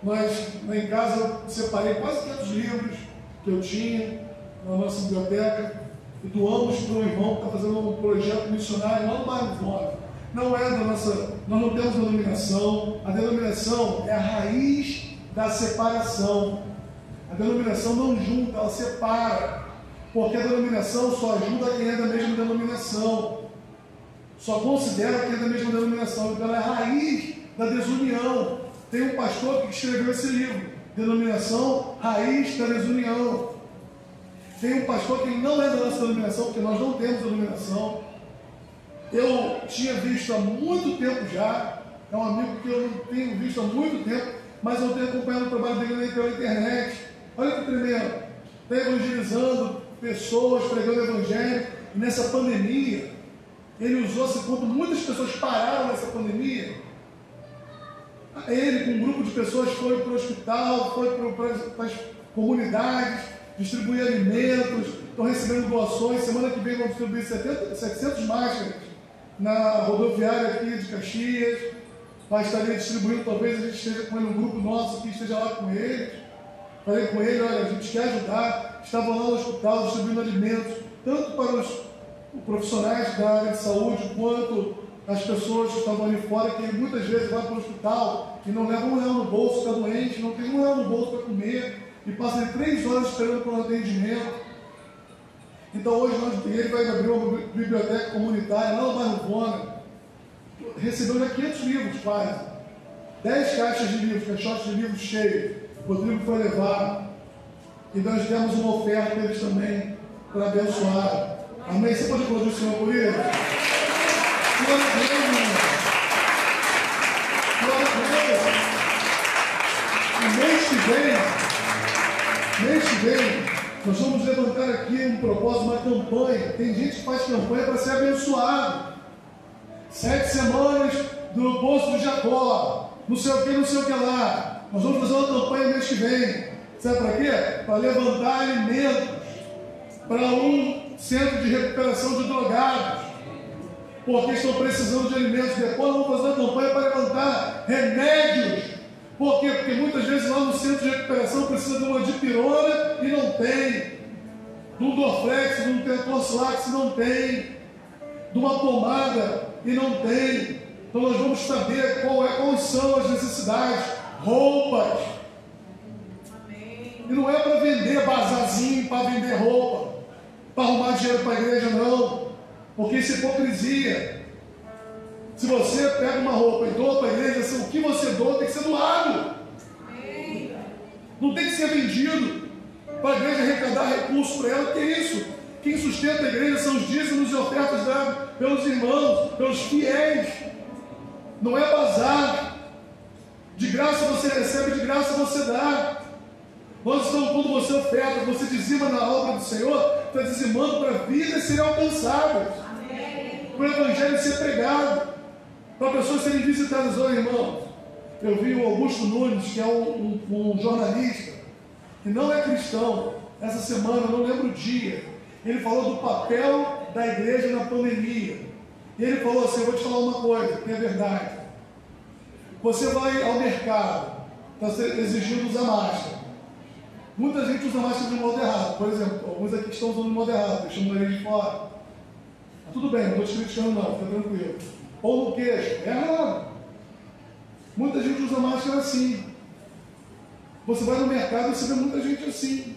lá em casa, eu separei quase 500 livros que eu tinha na nossa biblioteca e doamos para um irmão que está fazendo um projeto missionário lá no bairro Nova. Não é da nossa, nós não temos denominação. A denominação é a raiz da separação. A denominação não junta, ela separa. Porque a denominação só ajuda quem é da mesma denominação. Só considera quem é da mesma denominação. Então ela é a raiz da desunião. Tem um pastor que escreveu esse livro, Denominação, Raiz da Desunião. Tem um pastor que não é da nossa denominação, porque nós não temos denominação. Eu tinha visto há muito tempo já, é um amigo que eu não tenho visto há muito tempo, mas eu tenho acompanhado o trabalho dele pela internet. Olha que tremendo. Está evangelizando pessoas, pregando o evangelho. E nessa pandemia, ele usou-se quando muitas pessoas pararam nessa pandemia. Ele, com um grupo de pessoas, foi para o hospital, foi para as comunidades, distribuir alimentos, estão recebendo doações. Semana que vem vão distribuir 700 máscaras na rodoviária aqui de Caxias. Vai estar distribuindo, talvez a gente esteja com ele, um grupo nosso que esteja lá com eles. Falei com ele, olha, a gente quer ajudar. Estavam lá no hospital distribuindo alimentos, tanto para os profissionais da área de saúde, quanto as pessoas que estavam ali fora, que muitas vezes vão para o hospital e não levam R$1 no bolso, fica doente, não tem R$1 no bolso para comer, e passam 3 horas esperando por um atendimento. Então hoje ele vai abrir uma biblioteca comunitária lá no bairro Bona. Recebeu já 500 livros quase. 10 caixas de livros, caixotes de livros cheios. O Rodrigo foi levar. E nós demos uma oferta para eles também, para abençoar. Amém? Você pode aplaudir o Senhor por isso? Glória a Deus, irmão. Glória a Deus. E mês que vem, nós vamos levantar aqui um propósito, uma campanha. Tem gente que faz campanha para ser abençoado. 7 semanas do poço de Jacó. Não sei o que lá. Nós vamos fazer uma campanha mês que vem. Sabe para quê? Para levantar alimentos para um centro de recuperação de drogados. Porque estão precisando de alimentos. Depois vamos fazer uma campanha para levantar remédios. Por quê? Porque muitas vezes lá no centro de recuperação precisa de uma dipirona e não tem. De um Dorflex, de um Tentorslax, não tem. De uma pomada e não tem. Então nós vamos saber quais são as necessidades. Roupas. Amém. E não é para vender bazarzinho, para vender roupa, para arrumar dinheiro para a igreja, não. Porque isso é hipocrisia. Se você pega uma roupa e doa para a igreja, o que você doa tem que ser doado. Amém. Não tem que ser vendido para a igreja arrecadar recursos para ela. Que é isso? Quem sustenta a igreja são os dízimos e ofertas dados pelos irmãos, pelos fiéis. Não é bazar. De graça você recebe, de graça você dá. Nós estamos, quando você oferta, você dizima na obra do Senhor, está dizimando para vidas serem alcançadas, para o Evangelho ser pregado, para pessoas serem visitadas. Olha, irmãos, eu vi o Augusto Nunes, que é um jornalista, que não é cristão. Essa semana, eu não lembro o dia, ele falou do papel da igreja na pandemia. E ele falou assim: eu vou te falar uma coisa, que é verdade. Você vai ao mercado, está exigindo usar máscara. Muita gente usa máscara de modo errado. Por exemplo, alguns aqui estão usando de modo errado, deixando o nariz de fora. Mas tudo bem, não estou te criticando não, fica tranquilo. Ou no queixo, é errado. Muita gente usa máscara assim. Você vai no mercado e você vê muita gente assim.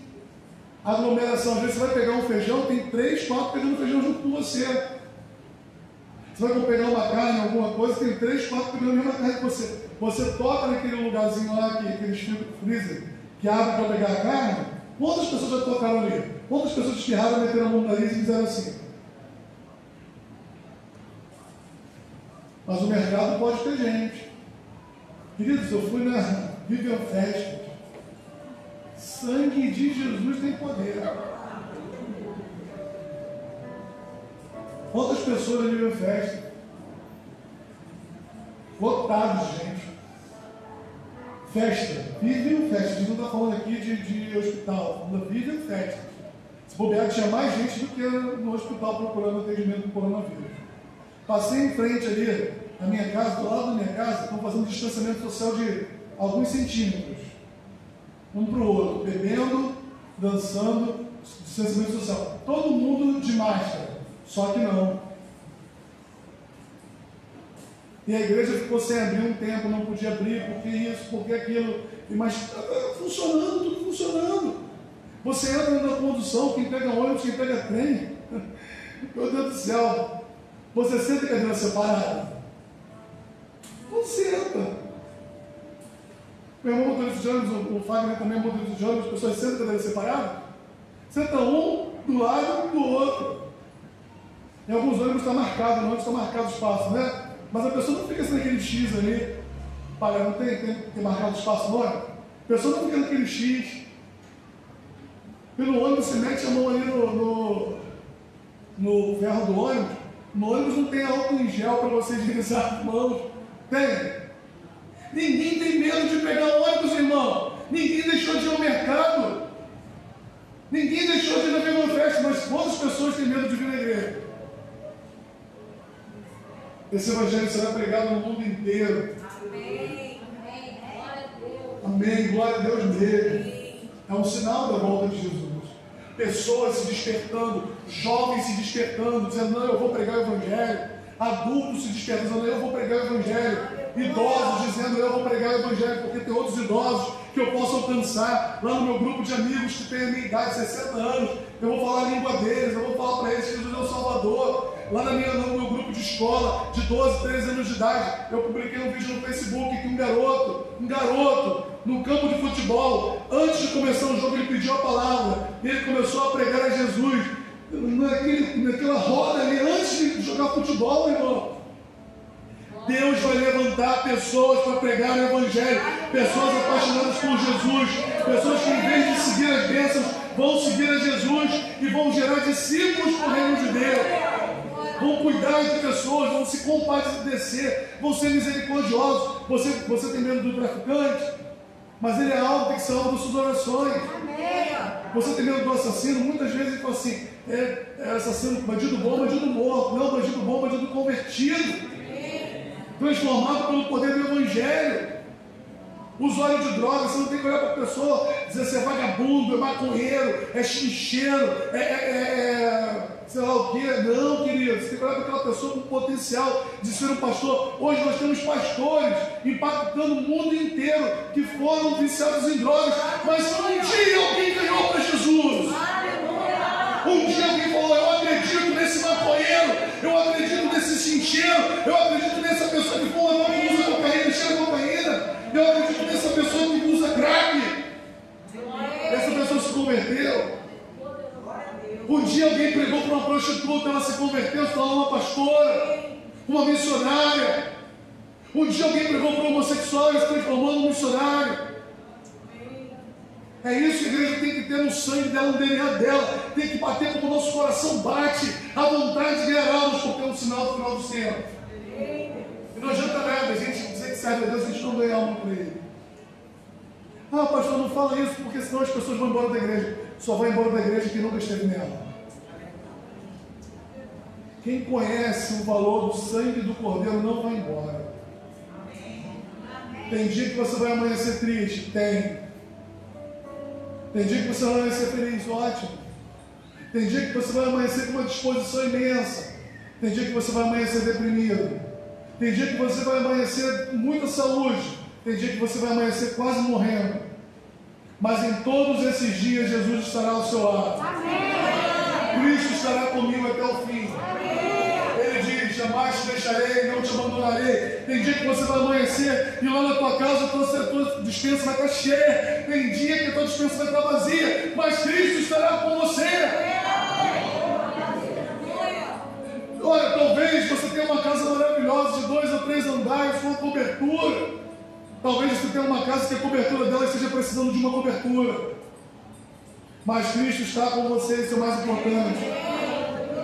Aglomeração, às vezes você vai pegar um feijão, tem 3, 4 pegando feijão junto com você. Você vai pegar uma carne, alguma coisa, tem 3, 4 pedindo a mesma carne que você. Você toca naquele lugarzinho lá, aqueles freezer, que abre para pegar a carne. Quantas pessoas já tocaram ali? Quantas pessoas espirraram, meteram a mão no nariz e fizeram assim? Mas o mercado pode ter gente. Queridos, eu fui na Vivian Fest. Sangue de Jesus tem poder. Quantas pessoas na Vivian Fest? Lotados de gente. Festa. Vivian Fest. A gente não está falando aqui de hospital. Da Vivian Fest. Se bobear, tinha mais gente do que no hospital procurando atendimento do coronavírus. Passei em frente ali, na minha casa, do lado da minha casa, estão fazendo distanciamento social de alguns centímetros. Um para o outro, bebendo, dançando, distanciamento social. Todo mundo de máscara, só que não. E a igreja ficou sem abrir um tempo, não podia abrir, porque isso, porque aquilo. Mas funcionando, tudo funcionando. Você entra na condução, quem pega ônibus, quem pega trem. Meu Deus do céu. Você senta em cadeira separada? Não senta. Meu irmão motorista de ônibus, o Fagner também é motorista de ônibus, as pessoas sentam em cadeira separada? Senta um do lado do outro. Em alguns ônibus está marcado, no ônibus está marcado o espaço, né? Mas a pessoa não fica assim naquele X ali, não tem marcado espaço no ônibus. A pessoa não fica naquele X. Pelo ônibus, você mete a mão ali no ferro do ônibus. No ônibus não tem álcool em gel para você higienizar as mãos. Tem? Ninguém tem medo de pegar ônibus, irmão. Ninguém deixou de ir ao mercado. Ninguém deixou de ir na Vivian Fest, mas quantas pessoas têm medo de vir na igreja? Esse evangelho será pregado no mundo inteiro. Amém. Glória a Deus. Amém. Glória a Deus mesmo. É um sinal da volta de Jesus. Pessoas se despertando, jovens se despertando, dizendo, não, eu vou pregar o evangelho. Adultos se despertando, dizendo, eu vou pregar o evangelho. Idosos dizendo, eu vou pregar o evangelho, porque tem outros idosos que eu posso alcançar. Lá no meu grupo de amigos que tem a minha idade, 60 anos, eu vou falar a língua deles, eu vou falar para eles que Jesus é o Salvador. Lá no meu grupo de escola, de 12, 13 anos de idade, eu publiquei um vídeo no Facebook que um garoto, no campo de futebol, antes de começar o jogo, ele pediu a palavra, e ele começou a pregar a Jesus, naquela roda ali, antes de jogar futebol, irmão. Deus vai levantar pessoas para pregar o Evangelho, pessoas apaixonadas por Jesus, pessoas que, em vez de seguir as bênçãos, vão seguir a Jesus e vão gerar discípulos para o reino de Deus. Vão cuidar de pessoas, vão se compadecer, vão ser misericordiosos. Você tem medo do traficante, mas ele é alvo, tem que ser alvo das suas orações. Você tem medo do assassino, muitas vezes ele fala assim, é assassino, bandido bom, bandido morto. Não, bandido bom, bandido convertido. Transformado pelo poder do Evangelho. Usuário de drogas, você não tem que olhar para a pessoa dizer se é vagabundo, é maconheiro, é chincheiro, sei lá o que. Não, querido, você tem que olhar para aquela pessoa com potencial de ser um pastor. Hoje nós temos pastores impactando o mundo inteiro que foram viciados em drogas, mas um dia alguém ganhou para Jesus. Um dia alguém falou, eu acredito nesse maconheiro, eu acredito nesse chincheiro, eu acredito nessa pessoa que fuma, que usa cocaína, cheira cocaína, eu acredito nessa pessoa que usa crack. Essa pessoa se converteu. Um dia alguém pregou para uma prostituta, ela se converteu, se tornou uma pastora, uma missionária. Um dia alguém pregou para um homossexual e se transformou num missionário. É isso que a igreja tem que ter no sangue dela, no DNA dela. Tem que bater como o nosso coração bate, a vontade de ganhar almas, porque é um sinal do final do tempo. E não adianta nada a gente dizer que serve a Deus, a gente não ganha alma para Ele. Ah, pastor, não fala isso, porque senão as pessoas vão embora da igreja. Só vai embora da igreja quem nunca esteve nela. Quem conhece o valor do sangue do Cordeiro não vai embora. Tem dia que você vai amanhecer triste? Tem. Tem dia que você vai amanhecer feliz? Ótimo. Tem dia que você vai amanhecer com uma disposição imensa. Tem dia que você vai amanhecer deprimido. Tem dia que você vai amanhecer com muita saúde. Tem dia que você vai amanhecer quase morrendo. Mas em todos esses dias Jesus estará ao seu lado. Amém. Cristo estará comigo até o fim. Amém. Ele diz, jamais te deixarei, não te abandonarei. Tem dia que você vai amanhecer e lá na tua casa a tua despensa vai estar cheia. Tem dia que a tua despensa vai estar vazia, mas Cristo estará com você. Olha, talvez você tenha uma casa maravilhosa de 2 ou 3 andares com cobertura. Talvez você tenha uma casa que a cobertura dela esteja precisando de uma cobertura. Mas Cristo está com você, isso é o mais importante.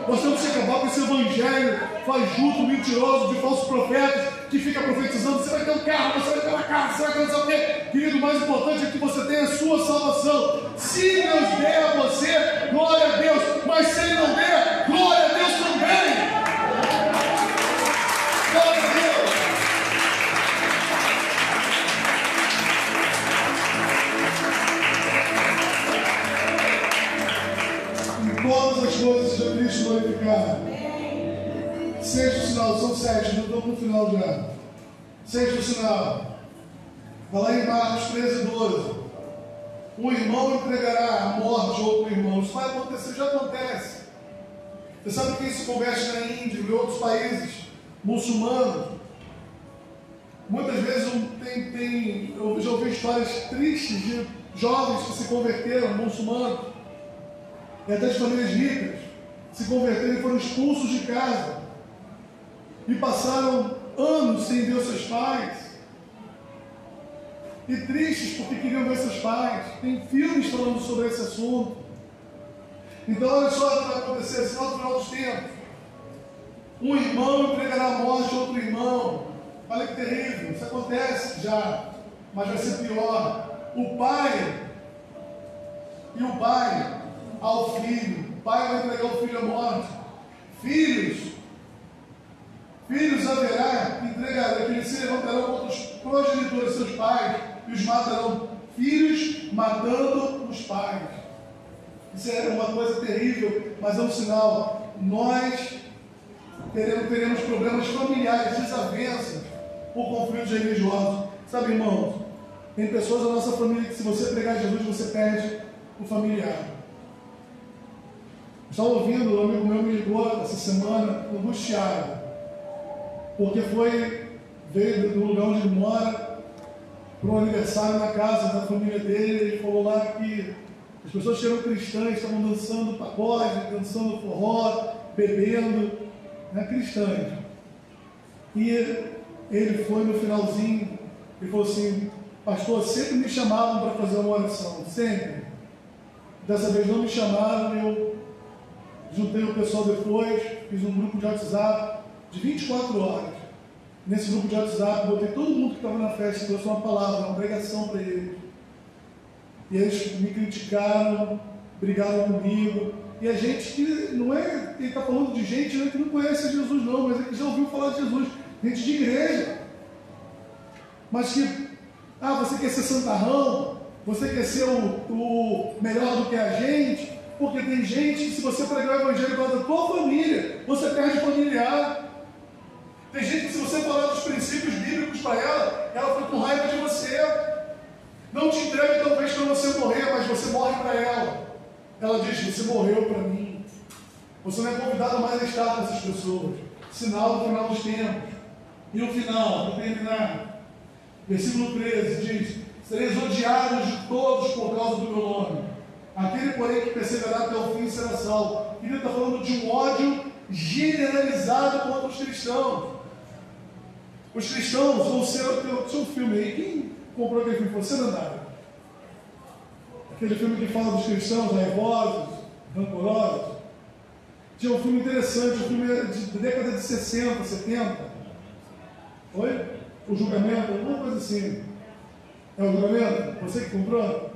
Nós temos que acabar com esse evangelho fajuto, mentiroso, de falsos profetas, que fica profetizando: você vai ter um carro, você vai ter uma casa, você vai ter não sei o quê. Querido, o mais importante é que você tenha a sua salvação. Se Deus der a você, glória a Deus. Mas se Ele não der, glória a Deus também. Glória a Deus. Em todas as coisas seja Cristo glorificado. Sexto sinal, são 7, não estou no final já. Sexto sinal, vai lá em Marcos 13, 12. Um irmão entregará a morte a outro irmão. Isso vai acontecer, já acontece. Você sabe quem se converte na Índia e em outros países muçulmanos? Muitas vezes eu já ouvi histórias tristes de jovens que se converteram, muçulmanos, e até de famílias ricas, se converteram e foram expulsos de casa. E passaram anos sem ver os seus pais. E tristes porque queriam ver seus pais. Tem filmes falando sobre esse assunto. Então olha só o que vai acontecer, assim, no final dos tempos. Um irmão entregará a morte a outro irmão. Olha que terrível, isso acontece já, mas vai ser pior. O pai ao filho. O pai vai entregar o filho à morte. Filhos haverá que entregarão, que eles se levantarão contra os progenitores de seus pais e os matarão. Filhos matando os pais. Isso é uma coisa terrível, mas é um sinal. Nós teremos problemas familiares, desavenças por conflitos religiosos. Sabe, irmãos, tem pessoas da nossa família que, se você pregar Jesus, você perde o familiar. Estava ouvindo, um amigo meu me ligou essa semana, angustiado, porque veio do lugar onde ele mora para um aniversário na casa da família dele. Ele falou lá que as pessoas que eram cristãs estavam dançando pagode, dançando forró, bebendo, né, cristãs. E ele foi no finalzinho, ele falou assim: pastor, sempre me chamavam para fazer uma oração, sempre. Dessa vez não me chamaram, eu juntei o pessoal depois, fiz um grupo de WhatsApp de 24 horas. Nesse grupo de WhatsApp, botei todo mundo que estava na festa, trouxe uma palavra, uma pregação para eles. E eles me criticaram, brigaram comigo. E a gente que não é, ele está falando de gente, né, que não conhece Jesus não, mas é que já ouviu falar de Jesus, gente de igreja. Mas que, você quer ser santarrão, você quer ser o melhor do que a gente, porque tem gente que, se você pregar o evangelho para a tua família, você perde familiar. Tem gente que, se você falar dos princípios bíblicos para ela fica com raiva de você. Não te entrega talvez para você morrer, mas você morre para ela. Ela diz: você morreu para mim. Você não é convidado mais a estar com essas pessoas. Sinal do final dos tempos. E o final, para terminar, versículo 13 diz: sereis odiados de todos por causa do meu nome. Aquele, porém, que perseverar até o fim será salvo. Ele está falando de um ódio generalizado contra os cristãos. Os cristãos vão ser. Tinha um filme aí, quem comprou aquele filme? Você, Nandara? Aquele filme que fala dos cristãos raivosos, rancorosos. Tinha um filme interessante, um filme de década de 60, 70. Oi? O Julgamento, alguma coisa assim. É o Julgamento? Você que comprou?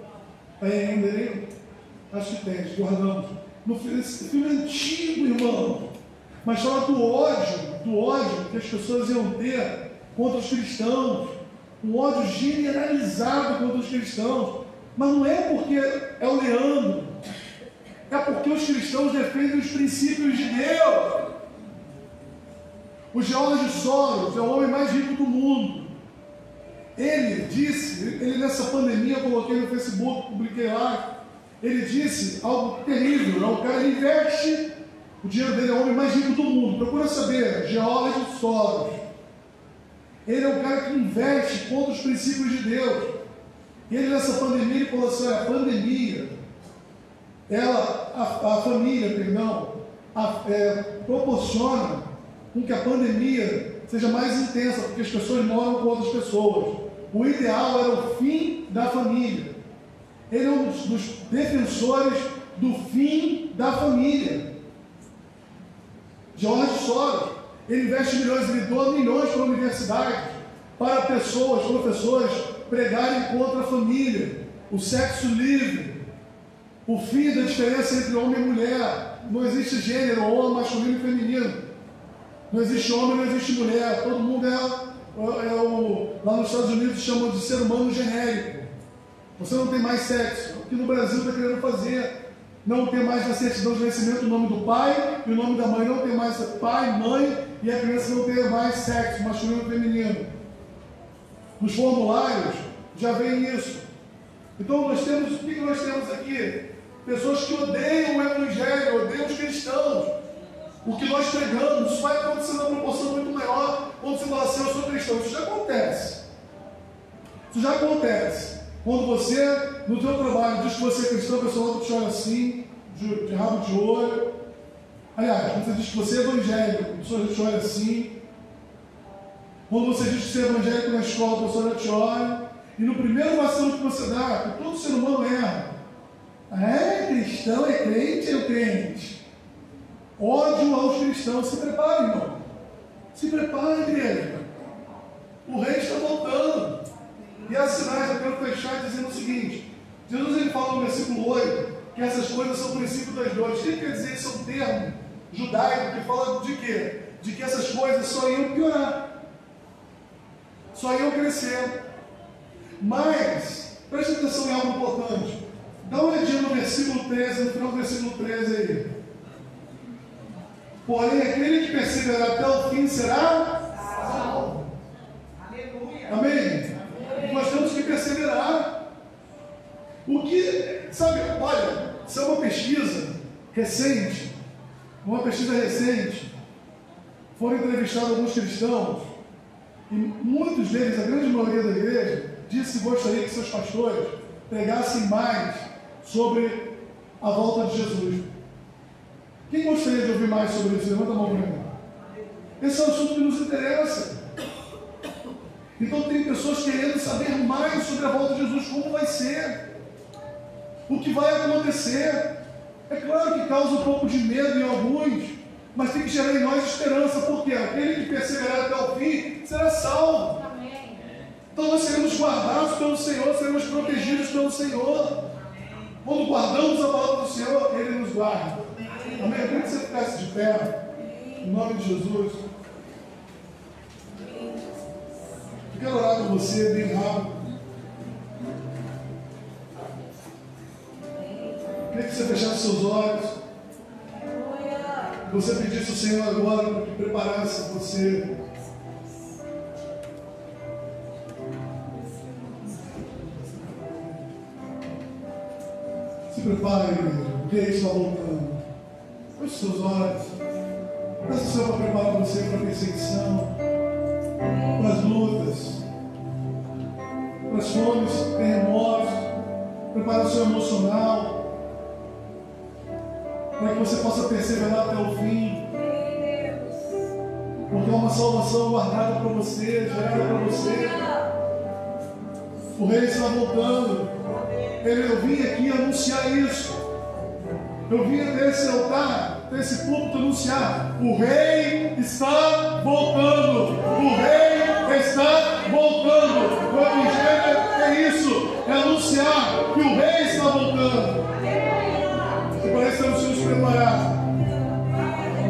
Está aí ainda aí? Acho que tem, guardamos. Esse filme é antigo, irmão. Mas fala do ódio que as pessoas iam ter contra os cristãos. Um ódio generalizado contra os cristãos. Mas não é porque é o Leandro. É porque os cristãos defendem os princípios de Deus. O George Soros é o homem mais rico do mundo. Ele disse, nessa pandemia, eu coloquei no Facebook, publiquei lá, ele disse algo terrível. O cara investe O dinheiro dele é o homem mais rico do mundo. Procura saber, George Soros. Ele é um cara que investe contra os princípios de Deus. E ele, nessa pandemia, ele falou assim: a pandemia, a família, proporciona com que a pandemia seja mais intensa, porque as pessoas moram com outras pessoas. O ideal era o fim da família. Ele é um dos defensores do fim da família. George Soros, ele investe milhões, ele doa milhões para universidades, para pessoas, professores, pregarem contra a família, o sexo livre, o fim da diferença entre homem e mulher. Não existe gênero, homem, masculino e feminino. Não existe homem, não existe mulher. Todo mundo lá nos Estados Unidos chamam de ser humano genérico. Você não tem mais sexo. O que no Brasil está querendo fazer. Não tem mais na certidão de nascimento o nome do pai e o nome da mãe. Não tem mais pai, mãe, e a criança não tem mais sexo, masculino e feminino. Nos formulários já vem isso. Então o que nós temos aqui? Pessoas que odeiam o evangelho, odeiam os cristãos. O que nós pregamos, isso vai acontecer numa proporção muito maior quando você fala assim: eu sou cristão. Isso já acontece. Isso já acontece. Quando você, no seu trabalho, diz que você é cristão, o pessoal te olha assim, de rabo de olho. Aliás, quando você diz que você é evangélico, a pessoa te olha assim. Quando você diz que você é evangélico na escola, a pessoa te olha. E no primeiro vacilo que você dá, que todo ser humano erra. É cristão, é crente, é o crente. Ódio aos cristãos. Se prepare, irmão. Se prepare, igreja. O rei está voltando. E as sinais, eu quero fechar dizendo o seguinte: Jesus ele fala no versículo 8 que essas coisas são o princípio das dores. O que quer dizer? Isso é um termo judaico que fala de quê? De que essas coisas só iam piorar, só iam crescer. Mas, preste atenção em algo importante. Dá uma olhadinha no versículo 13, no final do versículo 13 aí. Porém, aquele que perseverar até o fim será salvo. Aleluia. Amém? Nós temos que perseverar. O que, sabe, olha, isso é uma pesquisa recente. Foram entrevistados alguns cristãos e muitos deles, a grande maioria da igreja, disse que gostaria que seus pastores pregassem mais sobre a volta de Jesus. Quem gostaria de ouvir mais sobre isso? Levanta a mão para mim. Esse é um assunto que nos interessa. Então tem pessoas querendo saber mais sobre a volta de Jesus, como vai ser, o que vai acontecer. É claro que causa um pouco de medo em alguns, mas tem que gerar em nós esperança, porque aquele que perseverar até o fim será salvo. Amém. Então nós seremos guardados pelo Senhor, seremos protegidos pelo Senhor. Quando guardamos a palavra do Senhor, Ele nos guarda. Amém? Eu queria que você ficasse de pé, em nome de Jesus. Eu quero orar com você bem rápido. Eu queria que você fechasse seus olhos. Que você pedisse ao Senhor agora para que preparasse você. Se prepare, igreja. O que está voltando? Feche seus olhos. Peça ao Senhor para preparar você para a perseguição, para as lutas, para as fomes, terremotos. Prepara o seu emocional, para que você possa perseverar até o fim. Porque há uma salvação guardada para você, gerada para você. O Rei está voltando. Eu vim aqui anunciar isso. Eu vim até esse altar, até esse púlpito anunciar: o Rei está voltando. O Rei está voltando. O Evangelho é isso, é anunciar que o Rei está voltando. E para isso temos que nos preparar.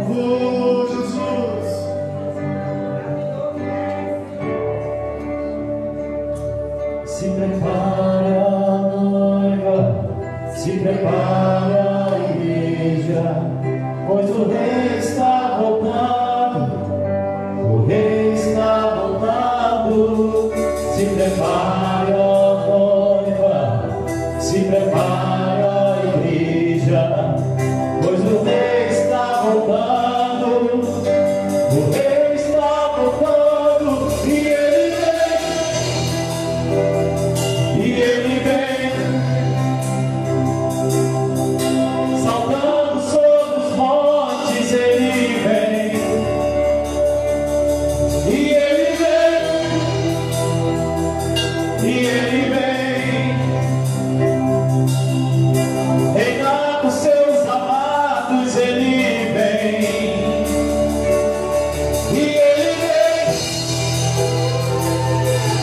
Oh, Jesus. Se prepara, noiva, se prepara, igreja, pois o Rei está voltando, o Rei está voltando. Se prepara, noiva, se prepara, igreja, pois o Rei está voltando. Jesus, Ele vem. E Ele vem.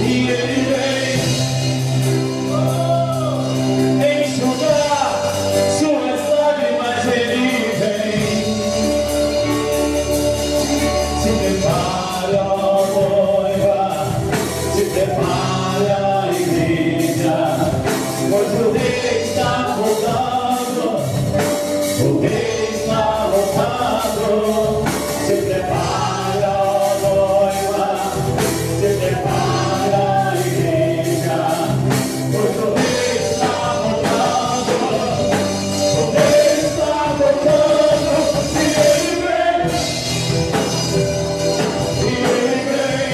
E Ele vem. Enxugar suas lágrimas, Ele vem. Se prepara, ó noiva, se prepara, a igreja, pois o Rei está voltando, o Rei está voltando. Se prepara, ó noiva, se prepara, a igreja, pois o Rei está voltando, o Rei está voltando. E Ele vem, e Ele vem.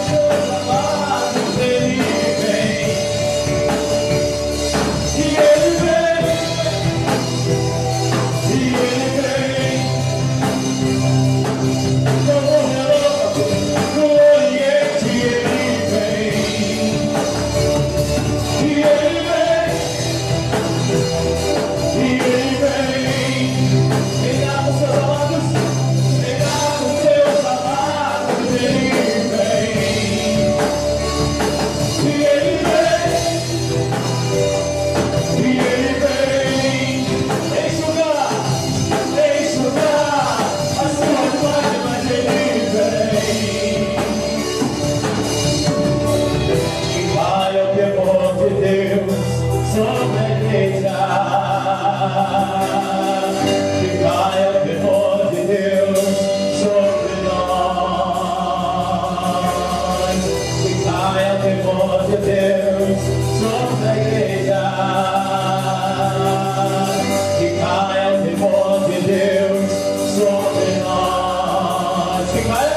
Meus amados, Ele vem, e Ele vem, e Ele vem. No Oriente Ele vem, e Ele vem, e Ele vem. Venha com seus amados, venha com seus amados, Ele vem, e Ele vem, e Ele vem. Enxugar as suas lágrimas, Ele vem. E vai o temor de Deus sobre a igreja. E vai o temor de Deus sobre nós. E vai o temor de Deus sobre a igreja. E cai o temor de Deus sobre nós. E cai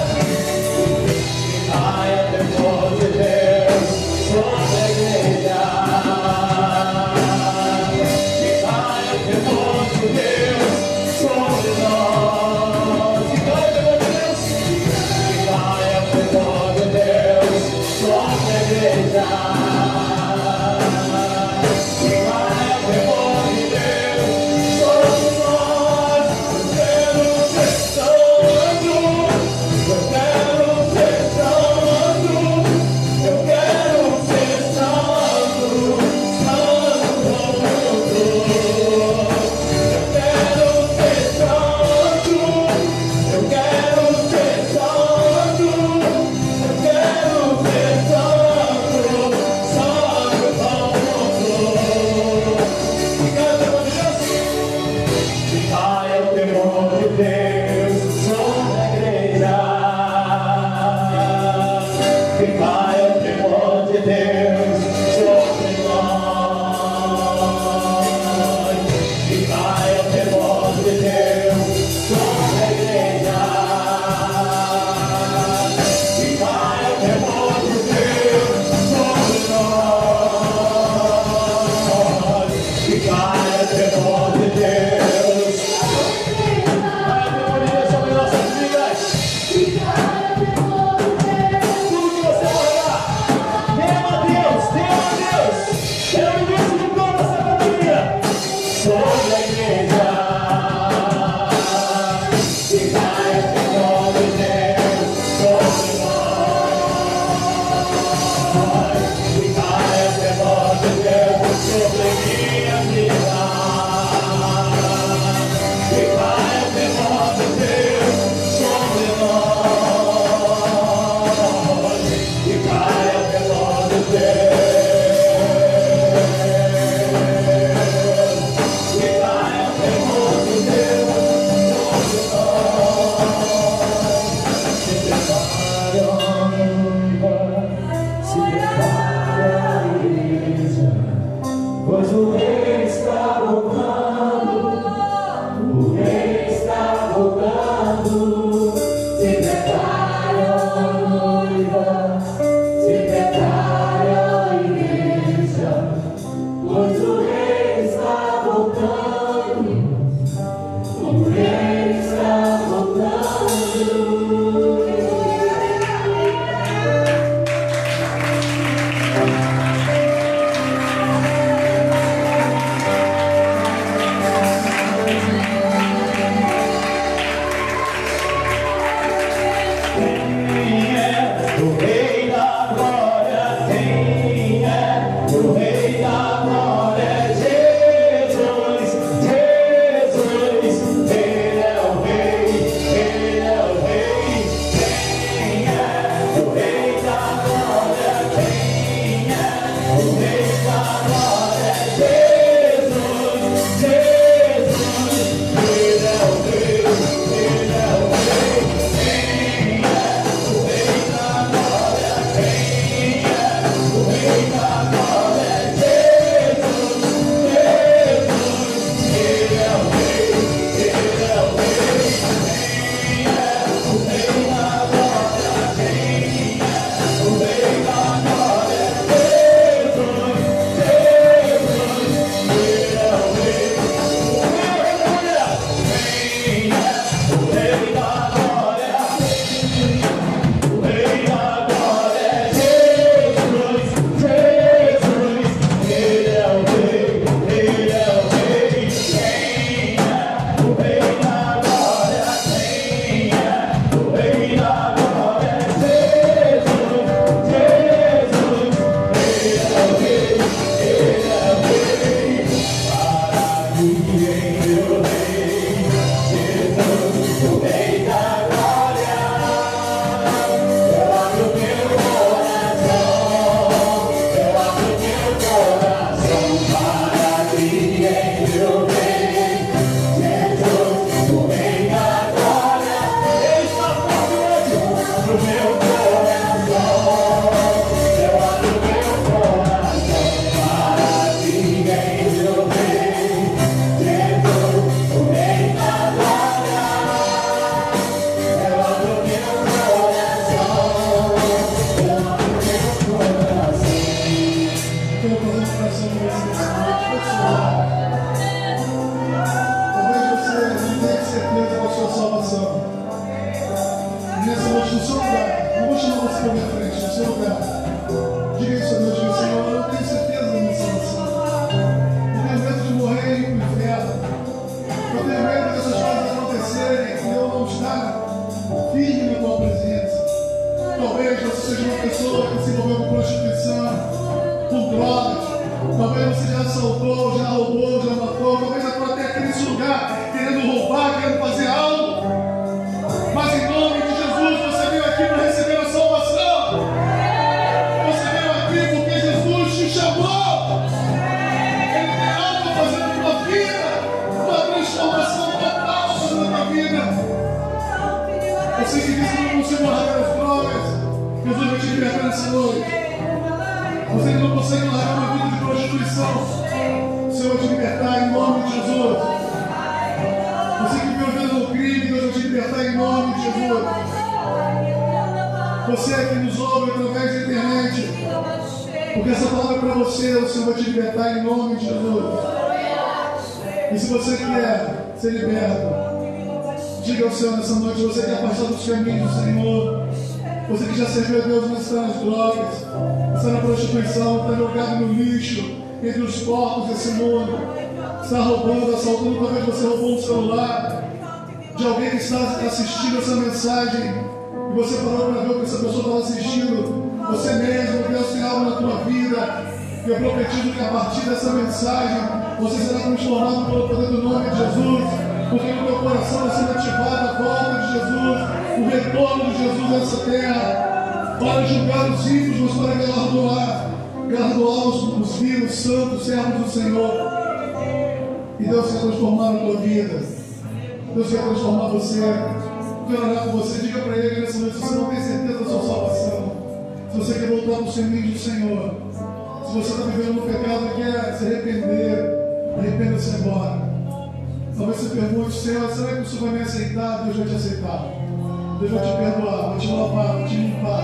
o temor de Deus sobre a igreja. E cai o temor de Deus sobre nós. E cai o temor de Deus. E cai o temor de Deus sobre a igreja. E cai o temor de Deus sobre nós. Eu quero ser santo. Eu quero ser santo. Santo como tu. Eu quero ser santo. Eu quero ser santo. Eu quero ser santo. Santo como tu. E canta com Deus. E cai o temor de Deus sobre a igreja. E cai o temor de Deus sobre nós. E cai o temor de Deus sobre a igreja. E cai o temor de Deus sobre nós. E cai o temor de Deus. Cai o temor de Deus sobre nossas vidas. Tudo que você olhar, tema a Deus, tema a Deus. É o início de toda essa pandemia. Sobre a igreja. E cai o temor de Deus sobre nós. E cai o temor de Deus sobre minha vida. E cai o temor de Deus sobre nós. E cai o temor de Deus. E cai assaltou, já roubou, já matou, talvez agora até aqui nesse lugar, querendo roubar, querendo fazer algo. Mas em nome de Jesus, você veio aqui para receber a salvação. Você veio aqui porque Jesus te chamou. Ele tem algo a fazer na tua vida, uma transformação total na tua vida. Você que disse que não consegue largar as drogas, Jesus vai te libertar nessa noite. Você que não consegue largar uma vida de prostituição, o Senhor vai te libertar em nome de Jesus. Você que vive vivendo no crime, Deus vai te libertar em nome de Jesus. Você que nos ouve através da internet, porque essa palavra é para você, o Senhor vai te libertar em nome de Jesus. E se você quer ser liberto, diga ao Senhor nessa noite, você que é afastado dos caminhos do Senhor, você que já serviu a Deus, mas está nas drogas, está na prostituição, está jogado no lixo, entre os corpos desse mundo, está roubando, assaltando, talvez você roubou um celular de alguém que está assistindo essa mensagem, e você parou para ver o que essa pessoa estava assistindo, você mesmo, Deus tem algo na tua vida, e eu profetizo que a partir dessa mensagem, você será transformado pelo poder do nome de Jesus, porque no teu coração vai ser ativada a volta de Jesus, o retorno de Jesus nessa terra, para julgar os ímpios, mas para galardoar os vivos, santos, servos do Senhor. E Deus quer transformar a tua vida. Deus quer transformar você. Quero orar por você. Diga para Ele nessa noite, se você não tem certeza da sua salvação, se você quer voltar para os caminhos do Senhor, se você está vivendo no pecado e quer se arrepender, arrependa-se agora. Talvez você pergunte, Senhor, será que o Senhor vai me aceitar? Deus vai te aceitar. Deus vai te perdoar, vai te lavar, vai te limpar,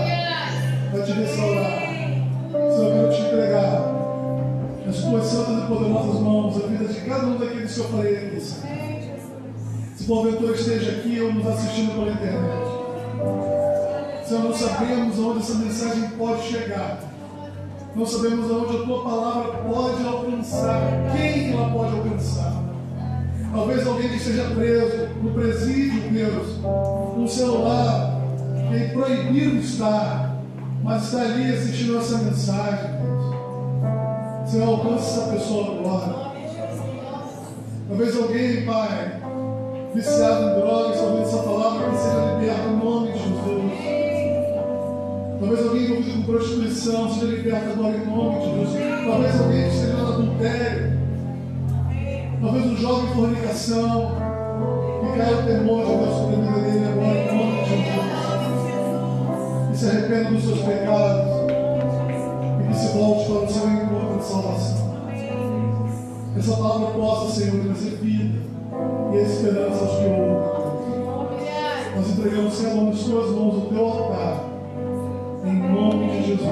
vai te restaurar. Senhor, eu quero te entregar nas tuas santas e poderosas mãos a vida de cada um daqueles que eu falei aqui, Senhor. Se porventura esteja aqui ou nos assistindo pela internet, Senhor, não sabemos aonde essa mensagem pode chegar. Não sabemos aonde a tua palavra pode alcançar, quem ela pode alcançar. Talvez alguém que esteja preso no presídio, Deus, um celular que proibido estar, mas está ali assistindo essa mensagem, Deus. Senhor, alcance essa pessoa agora. Talvez alguém, Pai, viciado em drogas, talvez essa palavra que seja liberta em nome de Jesus. Talvez alguém envolvido com prostituição seja liberta agora em nome de Jesus. Talvez alguém que esteja no adultério. Talvez um jovem em fornicação, que caia o temor de Deus sobre a vida dele agora, em nome de Jesus. Que se arrependa dos seus pecados e que se volte para o seu encontro de salvação. Que essa palavra possa, Senhor, trazer vida e esperança aos que ouvem. Nós entregamos, Senhor, nas tuas mãos o teu altar, em nome de Jesus.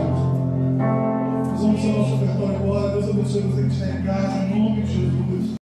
Nós vamos ao nosso ofertório agora. Deus abençoe você que está em casa, em nome de Jesus.